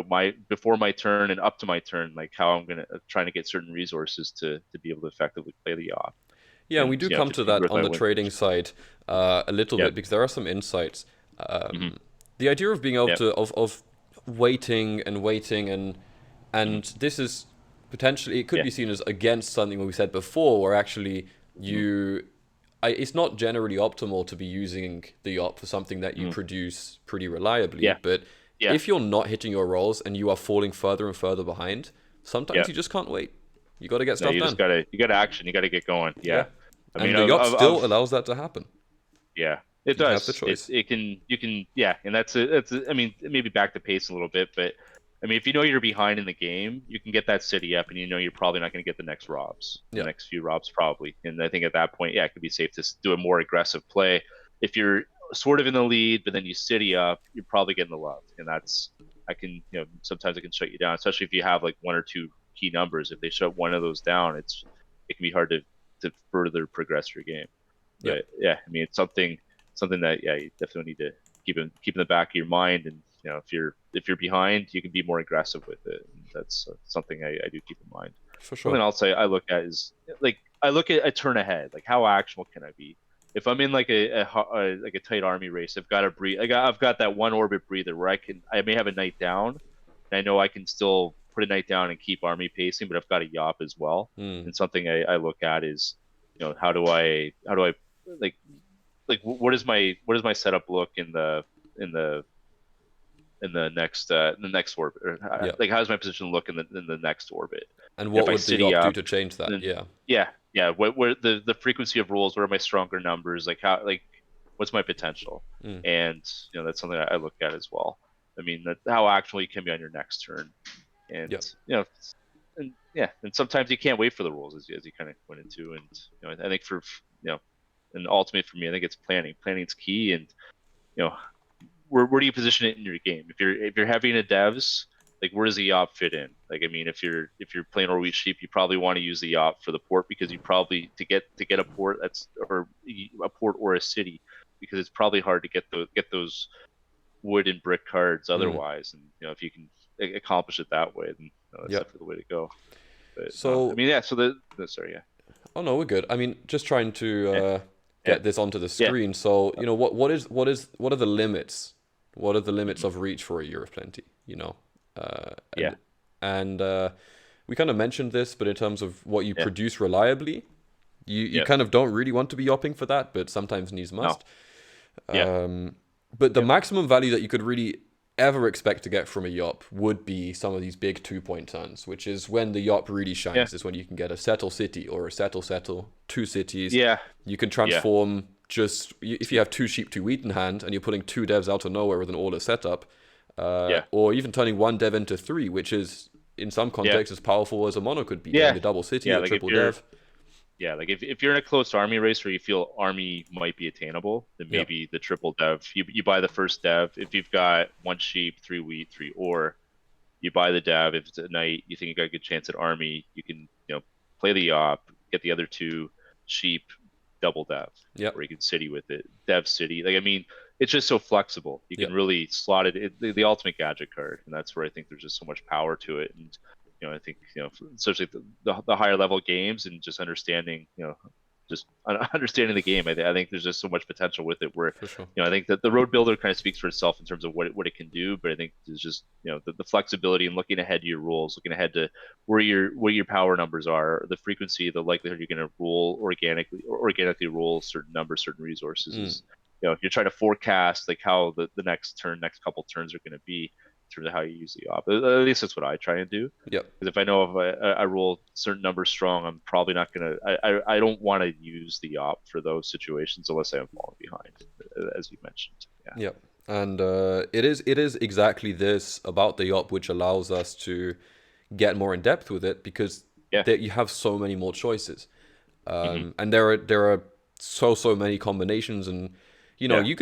my before my turn and up to my turn, like how I'm gonna trying to get certain resources to be able to effectively play the off Yeah, and we and do come to to that convert on my the win trading condition. side a little Yep. bit because there are some insights. Hmm. The idea of being able Yep. to of waiting and waiting Hmm. and this is potentially it could Yeah. be seen as against something we said before, where actually Hmm. it's not generally optimal to be using the op for something that you Hmm. produce pretty reliably, Yeah. but Yeah. if you're not hitting your rolls and you are falling further and further behind, sometimes Yeah. you just can't wait. You got to get No, stuff you just done. gotta action. You gotta get going. Yeah. Yeah. I mean, And the yacht still I've allows that to happen. yeah, it You have the does. It choice. it can you can yeah, and I mean, maybe back the pace a little bit, but I mean, if you know you're behind in the game, you can get that city up, and you're probably not going to get the next robs, the Yeah. next few robs probably. And I think at that point, yeah, it could be safe to do a more aggressive play. If you're sort of in the lead, but then you city up, you're probably getting the love, and that's I can sometimes it can shut you down, especially if you have like one or two key numbers. If they shut one of those down, it can be hard to further progress your game. Yeah. But yeah, I mean, it's something that yeah, you definitely need to keep in the back of your mind. And if you're behind, you can be more aggressive with it. And that's something I do keep in mind. For sure. Something else I look at is like I look at a turn ahead, like how actionable can I be? If I'm in like like a tight army race, I've got to breathe. I've got that one orbit breather where I may have a knight down, and I know I can still put a knight down and keep army pacing, but I've got a yop as well. Mm. And something I look at is, how do I like what does my setup look in the in the next orbit, or Yeah. like how does my position look in the next orbit? And And if what I would the city yacht do up, to change that? then Yeah. yeah, where the frequency of rolls, where are my stronger numbers, like what's my potential? Mm. And that's something I look at as well. I mean, how actually you can be on your next turn. And Yeah. and yeah, and sometimes you can't wait for the rolls, as you kind of went into. And I think for and ultimately for me, I think it's planning. Planning's key. And you know where do you position it in your game? If you're heavy into devs, like where does the op fit in? Like I mean, if you're playing Orweat Sheep, you probably want to use the op for the port, because you probably to get a port, that's or a port or a city, because it's probably hard to get those wood and brick cards Mm. otherwise. And if you can accomplish it that way, then that's Yeah. definitely the way to go. But I So, mean, yeah. So sorry, yeah, oh no, we're good. I mean, just trying to yeah, yeah, get this onto the yeah, screen. So, what are the limits? What are the limits mhm, of reach for a year of plenty? Uh, yeah, and and we kind of mentioned this, but in terms of what you yeah, produce reliably, you yeah. kind of don't really want to be yopping for that, but sometimes needs No, must. yeah, But the yeah, maximum value that you could really ever expect to get from a yop would be some of these big 2 point turns, which is when the yop really yeah, shines. Is when you can get a settle city or a settle 2 cities. yeah, You can yeah, transform if you have 2 sheep, 2 wheat in hand, and you're putting 2 devs out of nowhere with an order setup, yeah, or even turning 1 dev into 3, which is in some yeah, contexts as powerful as a mono could be, getting yeah, a double city yeah. or Like if triple you're dev. yeah, like if you're in a close army race where you feel army might be attainable, then Yeah, maybe the triple dev. You buy the first dev if you've got one sheep, three wheat, three ore. You buy the dev. If it's at night, you think you got a good chance at army, you can play the op, get the other two sheep, double dev, yeah, or you can city with it, dev city. Like I mean, it's just so flexible. You yeah, can really slot the ultimate gadget card, and that's where I think there's just so much power to it. And I think especially the higher level games, and just understanding just understanding the game. I think there's just so much potential with it. Where For sure. I think that the road builder kind of speaks for itself in terms of what it can do. But I think there's just the flexibility and looking ahead to your rules, looking ahead to where your power numbers are, the frequency, the likelihood you're going to roll organically roll certain numbers, certain resources Mm. is you're trying to forecast like how the next couple turns are going to be in terms of how you use the op. At least that's what I try and do. Yep. Because if I know if I roll certain numbers strong, I'm probably not gonna. I don't want to use the op for those situations unless I'm falling behind, as you mentioned. Yeah. Yep. And it is exactly this about the op which allows us to get more in depth with it, because Yeah. that you have so many more choices, Hmm. and there are so many combinations, and Yeah. you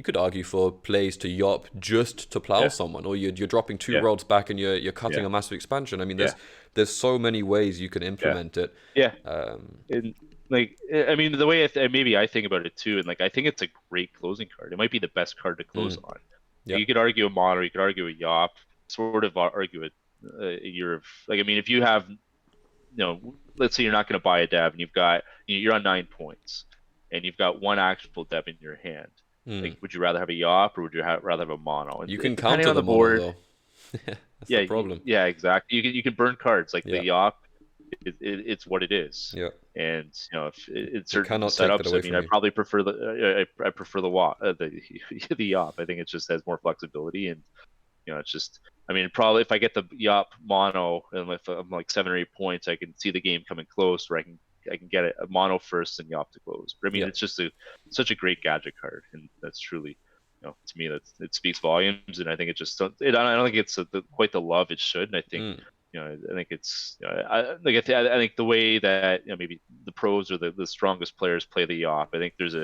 could argue for plays to yop just to plow Yeah. someone, or you're dropping two Yeah. roads back and you're cutting Yeah. a massive expansion. I mean, Yeah. there's so many ways you can Yeah. implement it. Yeah. Um, And like I mean, the way maybe I think about it too, and like I think it's a great closing card. It might be the best card to close mm, on. yeah, You could argue a mono, you could argue a yop, sort of argue a year of like. I mean, if you have let's say you're not going to buy a dev and you're on 9 points and you've got one actual dev in your hand. mm. Like, would you rather have a yop or would you rather have a mono? And You can depending counter on the the mono board, though. That's the yeah, problem. yeah, exactly. You can burn cards like the Yeah, yop. It's what it is. yeah. And if in You certain cannot take that setups, I away mean, from I you. probably prefer I prefer the yop. I think it just has more flexibility and it's just, I mean, probably if I get the Yop mono and if I'm like 7 or 8 points, I can see the game coming close, where I can get a mono first and Yop to close. But I mean, Yeah. it's just such a great gadget card, and that's truly, to me, it speaks volumes. And I think it just I don't think it's quite the love it should. And I think Mm. I think it's I think the way that maybe the pros or the strongest players play the Yop, I think there's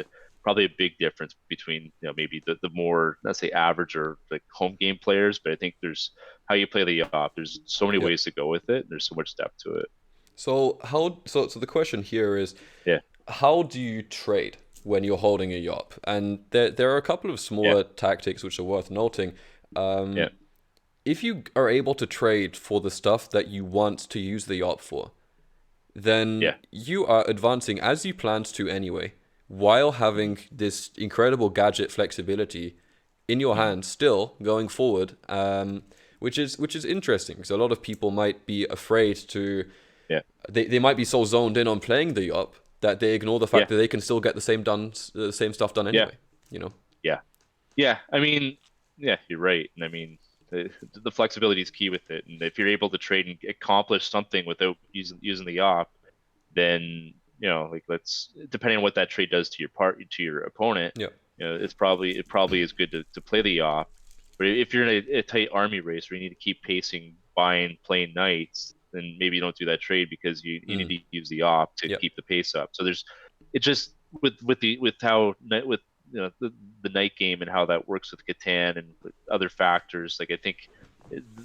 probably a big difference between maybe the more, let's say, average or like home game players. But I think there's how you play the op. There's so many Yeah. ways to go with it. And there's so much depth to it. So the question here is, Yeah. how do you trade when you're holding a yop? And there are a couple of Yeah. smaller tactics which are worth noting. Yeah. If you are able to trade for the stuff that you want to use the yop for, then Yeah. you are advancing as you planned to anyway, while Hmm. having this incredible gadget flexibility in your Hmm. hand still going forward, which is interesting, because a lot of people might be afraid to. Yeah. They might be so zoned in on playing the yop that they ignore the Yeah. fact that they can still get the same stuff done Yeah. anyway. You know. Yeah. Yeah. I mean, yeah, you're right. And I mean, the flexibility is key with it. And if you're able to trade and accomplish something without using the op, then like let's depending on what that trade does to your opponent, Yeah. it probably is good to play the op. But if you're in a tight army race where you need to keep pacing, buying, playing knights, then maybe you don't do that trade because you need Mm. to use the op to Yeah. keep the pace up. So it just with how with the night game and how that works with Catan and with other factors. Like I think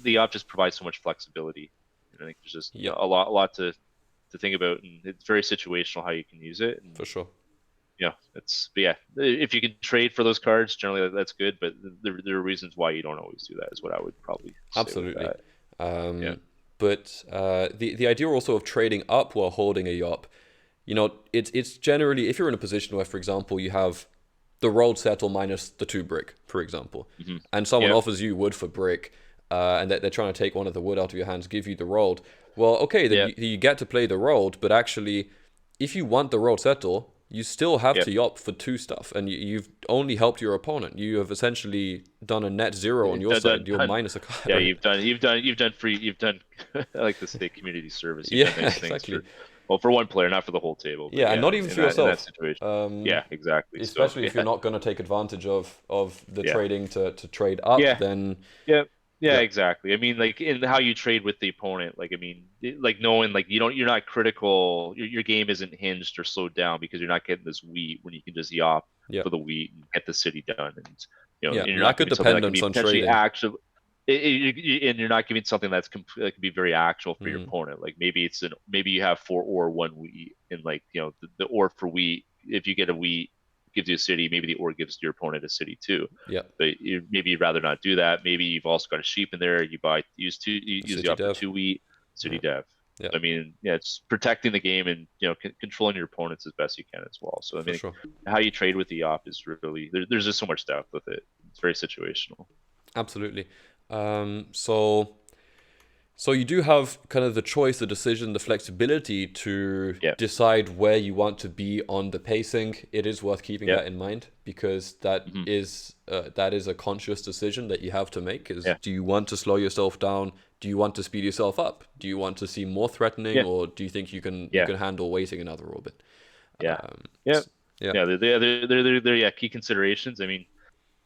the op just provides so much flexibility. And I think there's just Yeah. a lot to think about, and it's very situational how you can use it. And For sure. but yeah, if you can trade for those cards, generally that's good. But there are reasons why you don't always do that. Is what I would probably say with Absolutely. that. Yeah. But the idea also of trading up while holding a yop, it's generally, if you're in a position where, for example, you have the rolled settle minus the 2 brick, for example, Hmm. and someone Yeah. offers you wood for brick, and they're trying to take one of the wood out of your hands, give you the rolled. Well, okay, then Yeah. you get to play the rolled, but actually, if you want the rolled settle, you still have Yeah. to yop for 2 stuff, and you've only helped your opponent. You have essentially done a net zero on your side. You're Done. minus a card. Yeah, Right? you've done free. You've done. I like to say community service. You've Yeah, done nice things exactly. for one player, not for the whole table. But Yeah, and yeah, not even in for that yourself. situation. Yeah, exactly. So Especially if you're yeah. not going to take advantage of the Yeah. trading to trade up, Yeah. then Yeah. Yeah, yeah, exactly. I mean, like in how you trade with the opponent, like I mean, like knowing like you're not critical, your game isn't hinged or slowed down because you're not getting this wheat when you can just yop yeah, for the wheat and get the city done, and yeah. and you're not Lack of giving something that can dependence be on potentially trading. actual, and you're not giving something that can be very actual for your Mm, opponent. Like maybe you have 4 ore 1 wheat, and like the ore for wheat, if you get a wheat gives you a city, maybe the ore gives your opponent a city too. yeah, But maybe you'd rather not do that. Maybe you've also got a sheep in there. You use the city op for dev. 2 wheat, city Yeah, dev. Yeah, I mean, yeah, it's protecting the game and controlling your opponents as best you can as well. So I for mean, sure. how you trade with the op is really there's just so much depth with it. It's very situational. Absolutely. So you do have kind of the choice, the decision, the flexibility to Yeah, decide where you want to be on the pacing. It is worth keeping yeah, that in mind because hmm that is a conscious decision that you have to make. Is yeah, do you want to slow yourself down? Do you want to speed yourself up? Do you want to seem more threatening, yeah, or do you think you yeah, can handle waiting another orbit? yeah, Um, yeah, yeah. yeah. They're yeah key considerations. I mean,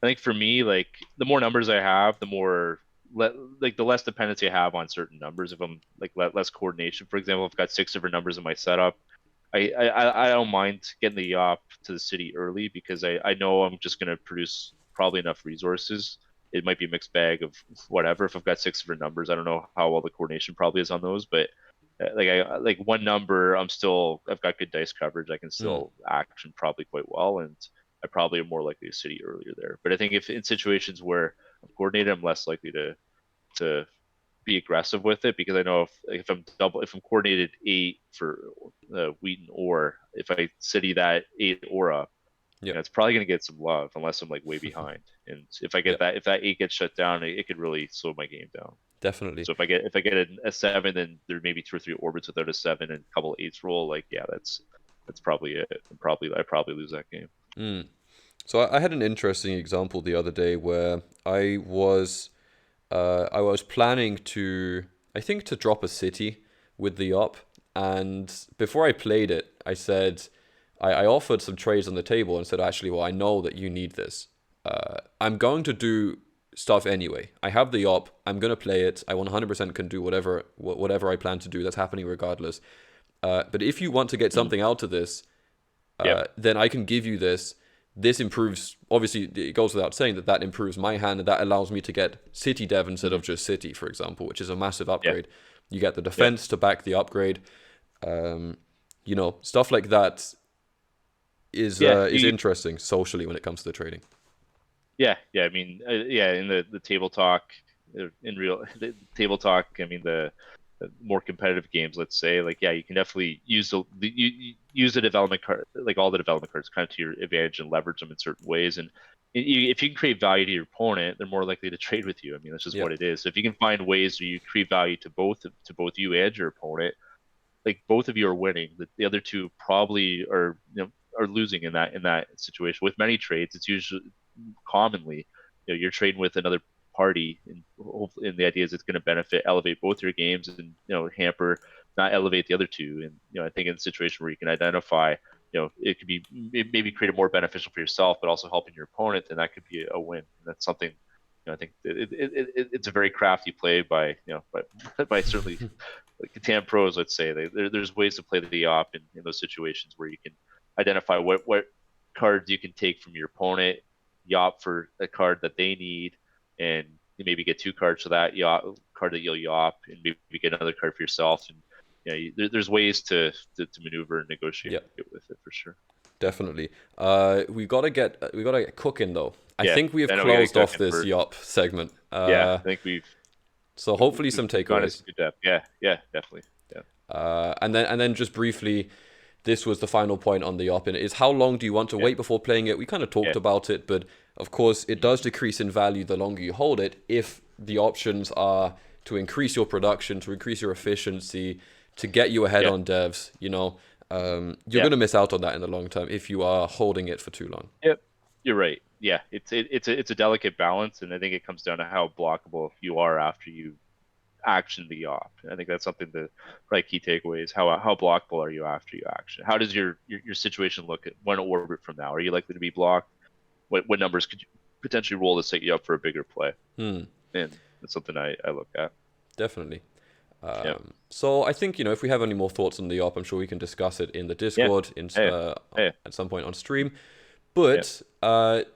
I think for me, like the more numbers I have, the more like the less dependency I have on certain numbers. If I'm like less coordination, for example, if I've got 6 different numbers in my setup, I don't mind getting the op to the city early because I know I'm just going to produce probably enough resources. It might be a mixed bag of whatever. If I've got 6 different numbers, I don't know how well the coordination probably is on those, but like one number, I've got good dice coverage. I can Mm, still action probably quite well, and I probably am more likely to city earlier there. But I think if in situations where I'm coordinated, I'm less likely to be aggressive with it because I know if I'm coordinated 8 for Wheaton, or if I city that 8 or up, yep. it's probably going to get some love unless I'm like way behind. And Yep. if that 8 gets shut down, it could really slow my game down. Definitely. So if I get a 7, then there may be 2 or 3 orbits without a 7 and a couple of 8s roll. Like yeah, that's probably it. I probably lose that game. Mm. So I had an interesting example the other day where I was planning to, I think, to drop a city with the op, and before I played it, I said, I offered some trades on the table and said, actually, well, I know that you need this. I'm going to do stuff anyway. I have the op. I'm going to play it. I 100% can do whatever I plan to do. That's happening regardless. But if you want to get Mm. something out of this, Yep. then I can give you this. This improves, obviously, it goes without saying that improves my hand, and that allows me to get City Dev instead hmm of just City, for example, which is a massive Yeah. upgrade. You get the Yeah. defense to back the upgrade. Stuff like that Yeah. is interesting socially when it comes to the trading. Yeah. I mean, yeah. In the table talk, in real the table talk. I mean, the more competitive games, let's say, like yeah, you can definitely use you use the development card, like all the development cards, kind of to your advantage and leverage them in certain ways. And if you can create value to your opponent, they're more likely to trade with you. I mean, that's just Yeah, what it is. So if you can find ways where you create value to both you and your opponent, like both of you are winning. The other two probably are losing in that situation. With many trades, it's usually commonly you're trading with another party, and hopefully, and the idea is it's going to elevate both your games, and hamper, not elevate the other two. And I think in a situation where you can identify, it could be maybe create it more beneficial for yourself, but also helping your opponent, then that could be a win. And that's something. I think it's a very crafty play by by certainly like Catan pros, let's say, there's ways to play the op in those situations where you can identify what cards you can take from your opponent, yop for a card that they need, and you maybe get 2 cards for that card that you'll yop, and maybe get another card for yourself. And there's ways to maneuver and negotiate yeah, with it for sure. definitely. We gotta get cooking though. I Yeah, think we have I know we got to closed cook off in this for. Yop segment. Yeah, I think So hopefully some we've gone into takeaways. good depth. Yeah, yeah, definitely. Yeah, And then just briefly, this was the final point on the op in it is how long do you want to yeah, wait before playing it? We kind of talked yeah. about it, but of course it Mhm. does decrease in value the longer you hold it if the options are to increase your production, to increase your efficiency, to get you ahead Yeah, on devs. You're yeah. going to miss out on that in the long term if you are holding it for too long. Yep, you're right. Yeah, it's a delicate balance, and I think it comes down to how blockable you are after you action the op. I think that's something that probably key takeaway is how blockable are you after you action? How does your situation look at 1 orbit from now? Are you likely to be blocked? What numbers could you potentially roll to set you up for a bigger play? Hmm, And that's something I look at. definitely. Yeah, So I think if we have any more thoughts on the op, I'm sure we can discuss it in the yeah. Discord Hey, hey, at some point on stream. yeah. But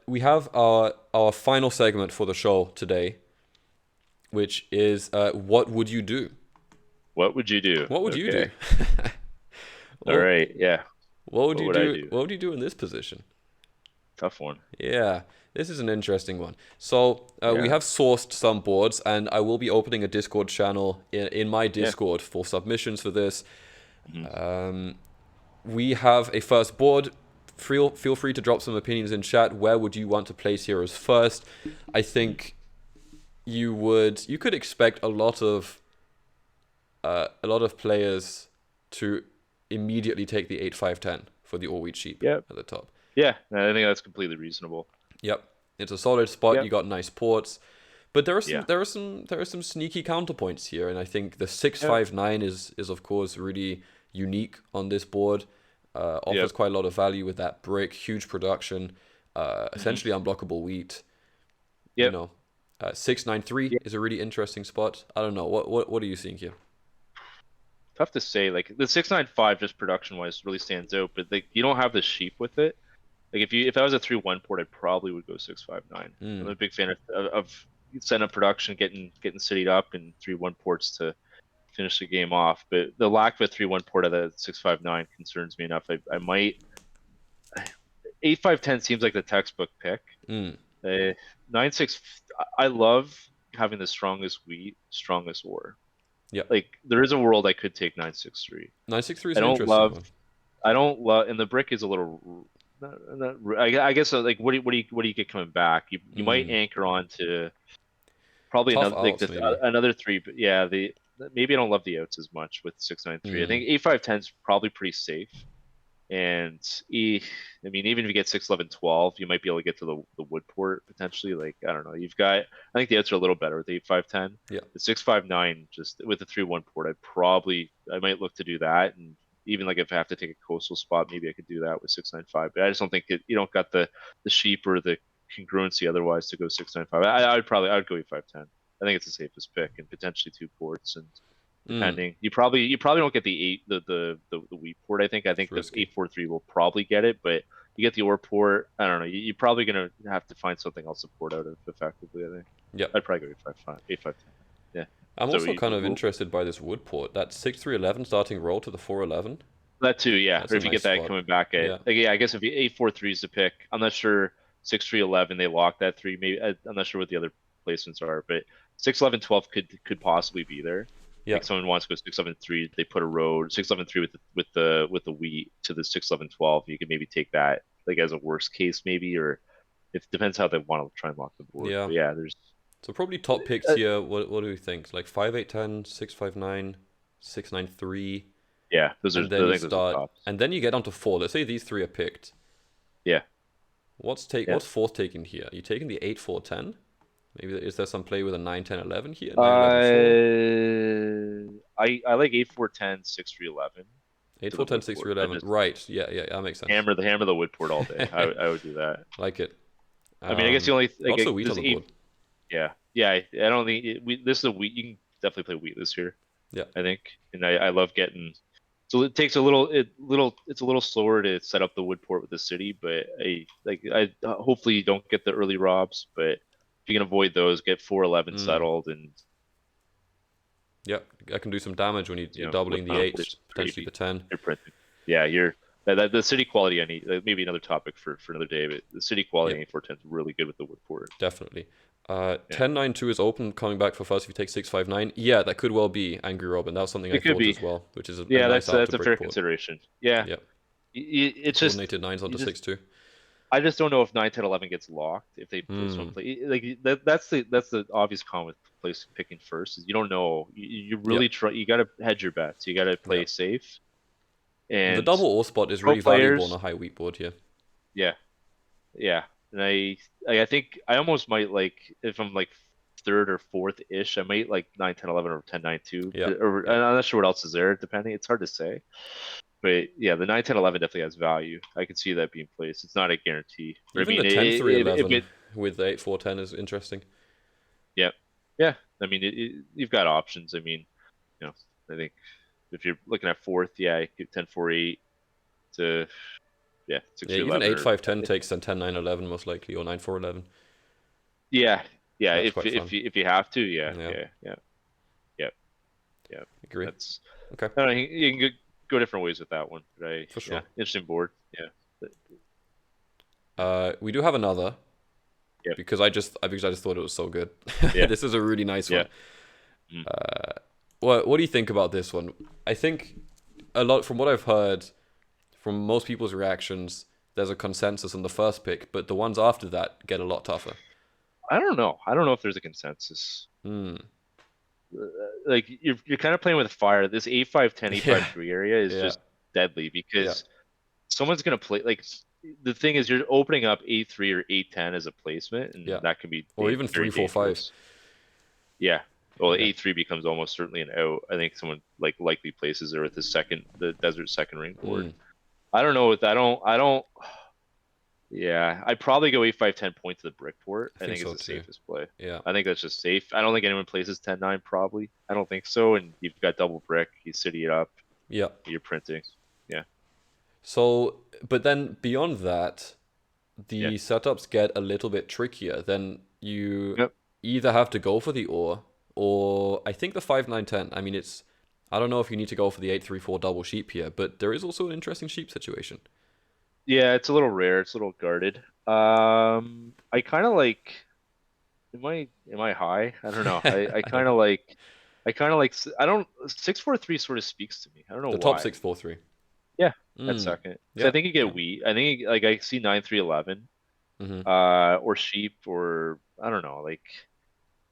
we have our final segment for the show today, which is what would you do? What would you do? What would you do? Okay. All Well, right. Yeah. what would What you would I do? do? What would you do in this position? Tough one. Yeah. This is an interesting one. So we Yeah. have sourced some boards, and I will be opening a Discord channel in my Yeah. Discord for submissions for this. Mhm. We have a first board. Feel free to drop some opinions in chat. Where would you want to place heroes first? I Mhm. think you could expect a lot of players to immediately take the 8-5-10 for the all wheat sheep Yep. at the top. Yeah. I think that's completely reasonable. Yep, it's a solid spot. You Yep. got nice ports, but Yeah. there are some sneaky counterpoints here, and I think the six Yep. five nine is of course really unique on this board. Offers Yep. quite a lot of value with that brick, huge production, Mhm. essentially unblockable wheat. You Yep. know, 693 Yeah. is a really interesting spot. I don't know what are you seeing here? Tough to say. Like the 695 just production wise really stands out, but like you don't have the sheep with it. Like if I was a 3-1 port, I probably would go 659. I'm Mm, a big fan of setting up production, getting citied up, and 3-1 ports to finish the game off. But the lack of a 3-1 port of the 659 concerns me enough. I might 8-5-10 seems like the textbook pick. mm, 9-6. I love having the strongest wheat, strongest ore. yeah, Like there is a world I could take 9-6-3. 963 is I an don't interesting love one. I don't love, and the brick is a little. I guess like what do you get coming back? You might Mm, anchor on to probably tough another like outs maybe. another three, but yeah, the maybe I don't love the outs as much with 693. I Mm, think 8-5-10 is probably pretty safe, and I mean even if you get 6-11-12, you might be able to get to the wood port potentially. Like I don't know, you've got I think the outs are a little better with 8-5-10. yeah. The 6-5-9 just with the 3-1 port, I might look to do that and even like if I have to take a coastal spot, maybe I could do that with 695. But I just don't think you don't got the sheep or the congruency otherwise to go 695. I would go 8-5-10. I think it's the safest pick and potentially two ports and Mm, depending you probably don't get the eight the wheat port. I think it's the risky. 843 will probably get it, but you get the ore port. I don't know. You're probably gonna have to find something else to port out of effectively. I think Yep. I'd probably go 8-5-5, 8-5-10. Yeah. I'm So also kind of interested by this wood port. That 6-3-11 starting roll to the 4-11. that too, yeah. That's Or a if you nice get that spot. coming back at, Yeah. like, yeah, I guess if you 8-4-3 is the pick, I'm not sure 6-3-11 they lock that three. Maybe I'm not sure what the other placements are, but 6-11-12 could possibly be there. Yeah. Like someone wants to go 6-11-3, they put a road 6-11-3 with the wheat to the 6-11-12. You could maybe take that like as a worst case maybe, or it depends how they want to try and lock the board. Yeah. But yeah, there's So probably top picks uh, here. What do we think? Like 5-8-10, 6-5-9, 6-9-3, yeah, those are and then I you think those are start, tops. and then you get onto four. Let's say these three are picked. Yeah, yeah. What's fourth taking here? Are you taking the 8-4-10? Maybe is there some play with a 9-10-11 here? 9-11-4? I like 8-4-10, 6-3-11 to the 8-4-10, wood port. I 6-3-11. just Right. Yeah, yeah, that makes sense. hammer the wood port all day. I would do that. Like it. I mean, I guess the only Lots of like wheat on there's the eight. board. Yeah, yeah. I don't think this is a wheat. You can definitely play wheat this year. Yeah. I think, and I love getting. So it takes a little. It's a little slower to set up the wood port with the city, but I hopefully you don't get the early robs, but if you can avoid those, get 4-11 Mm. settled, and Yeah, I can do some damage when you're with doubling the 8, there's potentially the gravy. 10. You're printing. Yeah, the city quality. I need maybe another topic for another day, but the city quality Yeah, in 8-4-10 is really good with the wood port. definitely. Yeah, 10-9-2 is open, coming back for first if you take 6-5-9. Yeah, that could well be Angry Robin. That was something I it could thought be. as well, which is a Yeah, nice out to that's a fair brick port. consideration. Yeah, Yeah, it's just coordinated 9s you onto just 6-2. I just don't know if 9-10-11 gets locked if they place one Mm. play like that's the obvious con with place picking first is you don't know you Yeah, really try you got to hedge your bets, you got to yeah. play safe The and double ore spot is pro really valuable on players. a high wheat board here. Yeah, yeah, and I think I almost might like if I'm like third or fourth ish, I might like 9-10-11 or 10-9-2, Yeah, or yeah. I'm not sure what else is there depending. It's hard to say. But yeah, the 9-10-11 definitely has value. I can see that being placed. It's not a guarantee. But I Even the mean, 10-3-11 with the 8-4-10 is interesting. yeah, yeah. I mean, you've got options. I mean, you know, I think if you're looking at fourth, yeah, you could 10-4-8 to yeah six Yeah, three even eleven or 8-5-10 takes then 10-9-11 most likely, or 9-4-11. yeah, yeah. That's If quite if fun. you if you have to, yeah, Yeah, yeah, yeah, yeah, yeah. agree. That's Okay, I don't know. You can go different ways with that one. But for yeah, sure. interesting board. Yeah, but, yeah. We do have another. Yep. because I just thought it was so good. Yeah. This is a really nice Yeah. one. Mm. What do you think about this one? I think a lot from what I've heard from most people's reactions, there's a consensus on the first pick, but the ones after that get a lot tougher. I don't know. I don't know if there's a consensus. Hmm. Like you're kind of playing with fire. This A5-10, Yeah. A5-3 area is Yeah. just deadly Yeah. because someone's gonna play like the thing is you're opening up A3 or A10 as a placement, and Yeah. that can be Or even very 3-4-5. dangerous. Yeah. Well, Yeah. A3 becomes almost certainly an out. I think someone like likely places there with the desert second ring board. Mm. I don't know. I don't. Yeah, I'd probably go A5-10 point to the brick port. I I think think it's so the too. safest play. Yeah. I think that's just safe. I don't think anyone places 10-9 probably. I don't think so. And you've got double brick. You city it up. Yeah. You're printing. Yeah. So, but then beyond that, Yeah. the setups get a little bit trickier. Then you Yep. either have to go for the or I think the 5-9-10. I mean, I don't know if you need to go for the 8-3-4 double sheep here, but there is also an interesting sheep situation. Yeah, it's a little rare. It's a little guarded. I kind of like. Am I high? I don't know. I I don't kind of know. like. I kind of like. I don't. 6-4-3 sort of speaks to me. I don't know The top why. 6-4-3. Yeah, that's Mm. second. Because I Yeah. think you Yeah. get wheat. I think like I see 9-3-11. Mm-hmm. Or sheep, or I don't know. Like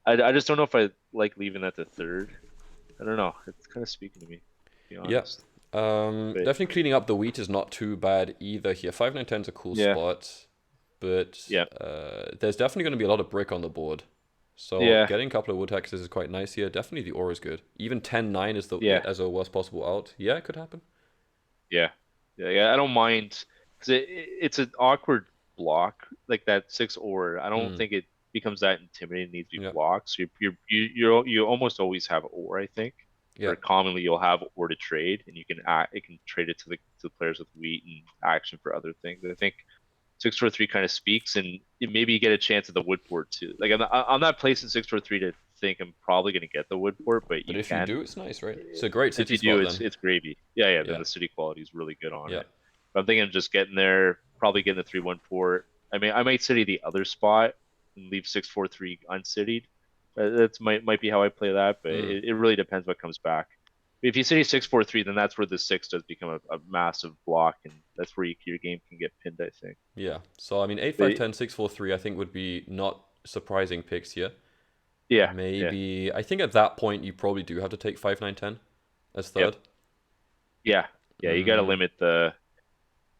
I just don't know if I like leaving that to third. I don't know. It's kind of speaking to me, to be Yeah. honest. But Definitely cleaning up the wheat is not too bad either here. 5-9-10 is a cool yeah, spot, but yeah, there's definitely going to be a lot of brick on the board. So yeah, getting a couple of wood hexes is quite nice here. Definitely the ore is good. Even 10-9 is yeah, as a worst possible out. Yeah, it could happen. yeah, yeah. I don't mind because it's an awkward block like that six ore. I don't Mm. think it becomes that intimidating. It needs to be Yeah. blocked. So you almost always have ore. I think. Yeah. Or commonly you'll have ore to trade, and you can it can trade it to the players with wheat and action for other things. I think 6-4-3 kind of speaks, and maybe you get a chance at the wood port too. Like I'm not placing 6-4-3 to think I'm probably going to get the wood port, but But you if you can. do, it's nice, right? It's a great If city you do, spot it's then. it's gravy. Yeah, yeah. Then Yeah. the city quality is really good on Yeah. it. But I'm thinking of just getting there, probably getting the 3-1 port. I mean, I might city the other spot and leave 6-4-3 uncitied. That's might be how I play that, but Mm. it really depends what comes back. If you city 6-4-3, then that's where the six does become a massive block, and that's where your game can get pinned, I think. Yeah. So I mean, eight five But ten 6-4-3 I think would be not surprising picks here. yeah, yeah, Maybe I think at that point you probably do have to take 5-9-10 as yep, third. yeah, yeah. You got to Mm. limit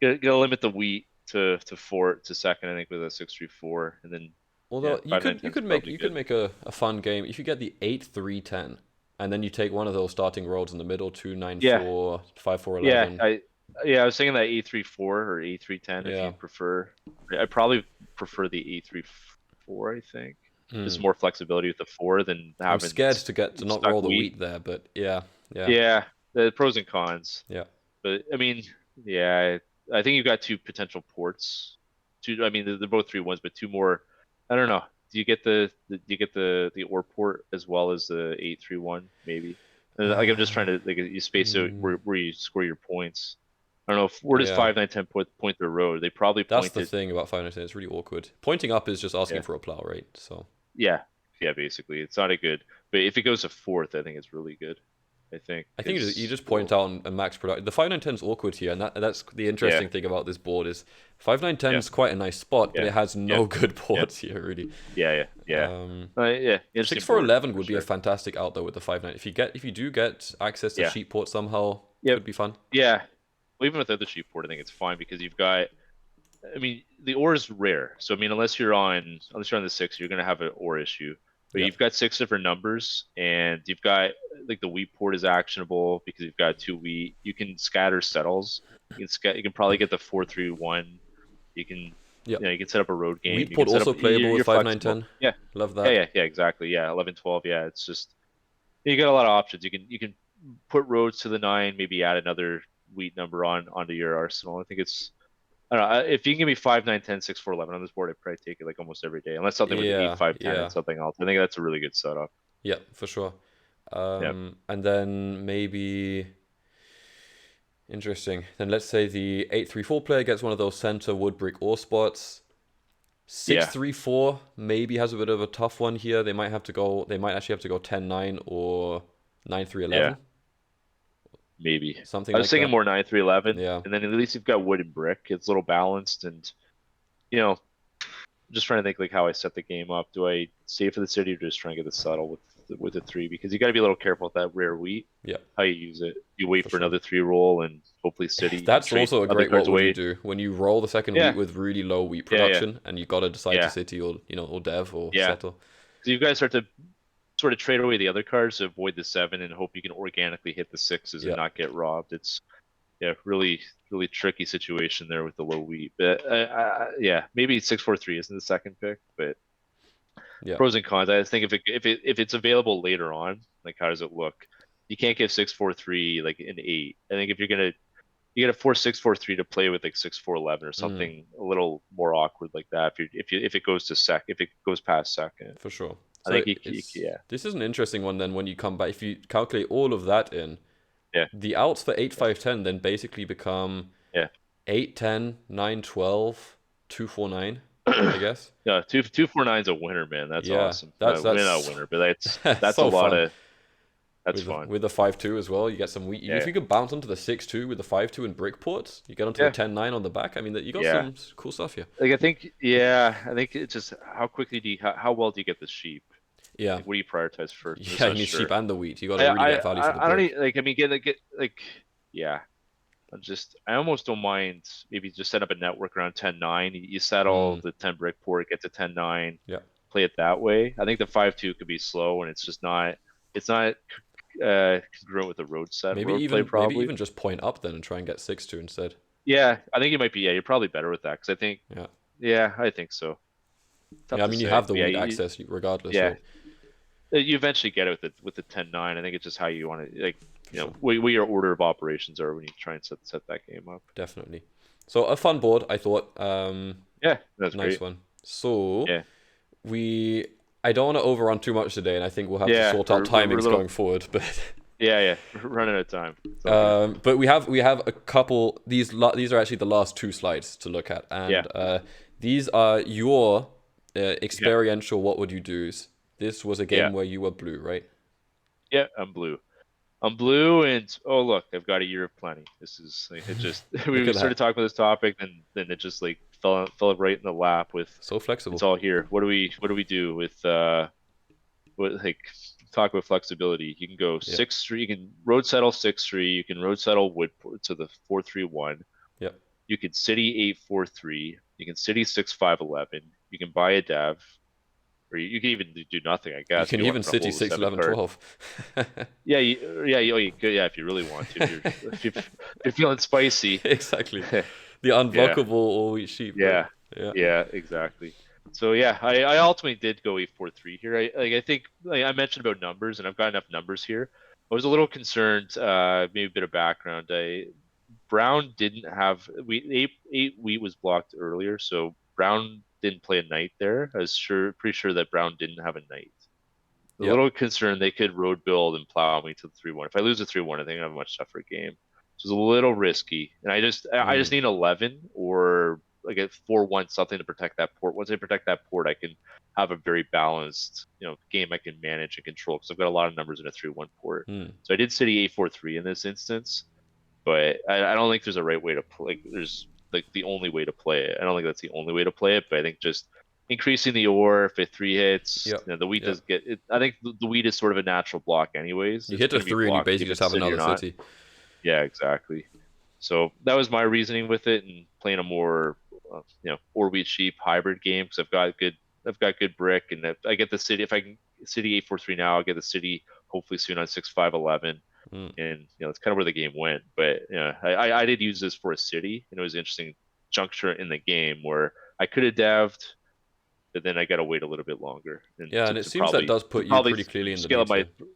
gotta limit the wheat to four to second, I think, with a 6-3-4, and then yeah, Although you five nine could you ten is could make probably you could good. make a fun game if you get the 8-3-10 and then you take one of those starting roads in the middle 2-9-4 Yeah, 5-4-11. yeah. I was thinking that A3-4 or A3-10 if Yeah. you prefer. I probably prefer the A3-4. I think just Mm. more flexibility with the four than I'm having scared to not stuck roll the wheat. wheat there, but yeah, yeah, Yeah, the pros and cons. yeah. But I mean, yeah, I think you've got two potential ports. Two, I mean, they're both 3-1s, but two more. I don't know. Do you get do you get the ore port as well as the 8-3-1 maybe? Like I'm just trying Uh, to like you space out mm, where you score your points. I don't know. Where does yeah. 5-9-10 point their road? They probably That's the pointed. thing about 5-9-10. It's really awkward. Pointing up is just asking Yeah, for a plow, right? So yeah, yeah. Basically, it's not a good. But if it goes to fourth, I think it's really good. I think I think you because just point out a max production. The 5-9-10 is awkward here, and that's the yeah, interesting thing about this board is 5-9-10 yeah, is quite a nice spot, but yeah, it has yeah, no good yeah, ports here, really. yeah, yeah, yeah. Um, Yeah, Six interesting four board eleven for would be a sure. fantastic out though with the 5-9. If you do get access to Yeah. sheep port somehow, Yep. could be fun. Yeah. Well, even without the sheep port, I think it's fine because you've got. I mean, the ore is rare, so I mean, unless you're on the six, you're gonna have an ore issue. But Yeah. you've got six different numbers, and you've got like the wheat port is actionable because you've got two wheat. You can scatter settles. You can probably get the 4-3-1. You can Yeah. you can set up a road game. Wheat You can port set up. also playable with You're five nine flexible. ten. Yeah. Love Yeah, that. yeah, yeah, exactly. Yeah, 11-12. Yeah, it's just you got a lot of options. You can put roads to the nine, maybe add another wheat number onto your arsenal. I think it's I don't know if you can give me 5-9-10-6-4-11 on this board, I'd probably take it like almost every day, unless something with the eight Yeah, five ten and yeah, something else. I think that's a really good setup. yeah, for sure. Yeah, And then maybe interesting. Then let's say the 8-3-4 player gets one of those center wood brick ore spots. Six Yeah, three four maybe has a bit of a tough one here. They might have to go. They might actually have to go 10-9 or 9-3-11, yeah, maybe. something I was like thinking that. more 9-3-11, Yeah, and then at least you've got wood and brick. It's a little balanced, and you know, just trying to think like how I set the game up. Do I save for the city or just try and get the subtle with the three? Because you got to be a little careful with that rare wheat, yeah, how you use it. You wait for for sure. another three roll and hopefully city. You can That's trade also a other great what cards would you away. do when you roll the second wheat Yeah, with really low wheat yeah, yeah, production and you got to decide to yeah, city or or dev or yeah. settle. So you guys start to sort of trade away the other cards to avoid the seven and hope you can organically hit the sixes and Yeah, not get robbed. It's yeah, really, really tricky situation there with the low wheat. But yeah, maybe 6-4-3 isn't the second pick, but yeah. pros and cons. I just think if it's available later on, like how does it look? You can't give 6-4-3 like an eight. I think if you gotta force 6-4-3 to play with like 6-4-11 or Mm, something a little more awkward like that. If it goes to if it goes past second, for sure. I So think it's yeah, this is an interesting one then when you come back. If you calculate all of that in, yeah, the outs for 8-5-10 then basically become yeah. 8-10, 9-12, 2-4-9, I guess. Yeah, 2-4-9 is a winner, man. That's Yeah, awesome. that's Win a that's winner, but that's that's that's a so lot fun of that's with fun. with the 5-2 as well. You get some wheat. If Yeah, you could bounce onto the 6-2 with the 5-2 and brick ports, you get onto the yeah, 10-9 on the back. I mean, that you got yeah. some cool stuff here. Like I think, yeah, I think it's just how quickly do you how well do you get the sheep? Yeah, Like, what do you prioritize first? I'm just yeah. You not need sheep sure. and the wheat. You got to I really I get value for the I don't brick. need, like I mean get like yeah. I almost don't mind maybe just set up a network around 10-9. You settle Mm, the 10 brick port, get to 10-9, yeah. play it that way. I think the 5-2 could be slow and it's not congruent with the road play Maybe probably. even just point up then and try and get 6-2 instead. Yeah, I think you might be. Yeah, you're probably better with that because I think. Yeah. Yeah, I think so. Tough Yeah, I to mean you say. have the But yeah, wheat access regardless, yeah, right? you eventually get it with the 10-9. I think it's just how you want to like For sure. what your order of operations are when you try and set that game up. Definitely. So a fun board, I thought. Yeah, that's Nice great. one. So Yeah, we I don't want to overrun too much today, and I think we'll have to yeah, sort out we're a timings little going forward. But yeah. We're running out of time. It's all good. we have a couple. These are actually the last two slides to look at, Yeah, and these are your yeah, experiential. What would you do's? This was a yeah, game where you were blue, right? yeah. I'm blue. I'm blue, and oh look, I've got a year of plenty. This is like, it just Look we at started that. talking about this topic, and then it just like fell right in the lap with So it's flexible. all here. What do we do with what like talk about flexibility? You can go Yeah. 6-3. You can road settle 6-3. You can road settle wood to the 4-3-1. Yeah. You can city 8-4-3. You can city 6-5-11. You can buy a dev, or you can even do nothing, I You guess, if can you want even to city hold the 6, seven 11, card. 12. Yeah, you could, yeah, if you really want to. If you're feeling spicy. Exactly. The Yeah, unblockable all wheat sheep, right? yeah, Yeah. yeah, exactly. So yeah, I ultimately did go 8-4-3 here. I think like I mentioned about numbers, and I've got enough numbers here. I was a little concerned. Maybe a bit of background. Brown didn't have eight wheat was blocked earlier, so Brown didn't play a knight there. I was pretty sure that Brown didn't have a knight. A Yep. little concerned they could road build and plow me to the 3-1. If I lose the 3-1, I think I have a much tougher game. So it's a little risky, and I just Mm. need 11 or like a 4-1 something to protect that port. Once I protect that port, I can have a very balanced game I can manage and control because I've got a lot of numbers in a 3-1 port. Mm. So I did city 8-4-3 in this instance, but I don't think there's a right way to play. Like, there's like the only way to play it. I don't think that's the only way to play it, but I think just increasing the ore if it three hits, Yep. the wheat Yep. does get it. I think the wheat is sort of a natural block anyways. You It's hit a going to be 3 and you blocked basically if just it's have city or another not. city. Yeah, exactly. So that was my reasoning with it and playing a more ore wheat sheep hybrid game because I've got good brick and if I get the city if I can city 8-4-3 now I'll get the city hopefully soon on 6-5-11 Mm. and it's kind of where the game went. But I did use this for a city, and it was an interesting juncture in the game where I could have daved, but then I got to wait a little bit longer and Yeah, to, and it to seems that probably does to put you probably pretty clearly in the scale up lead my here.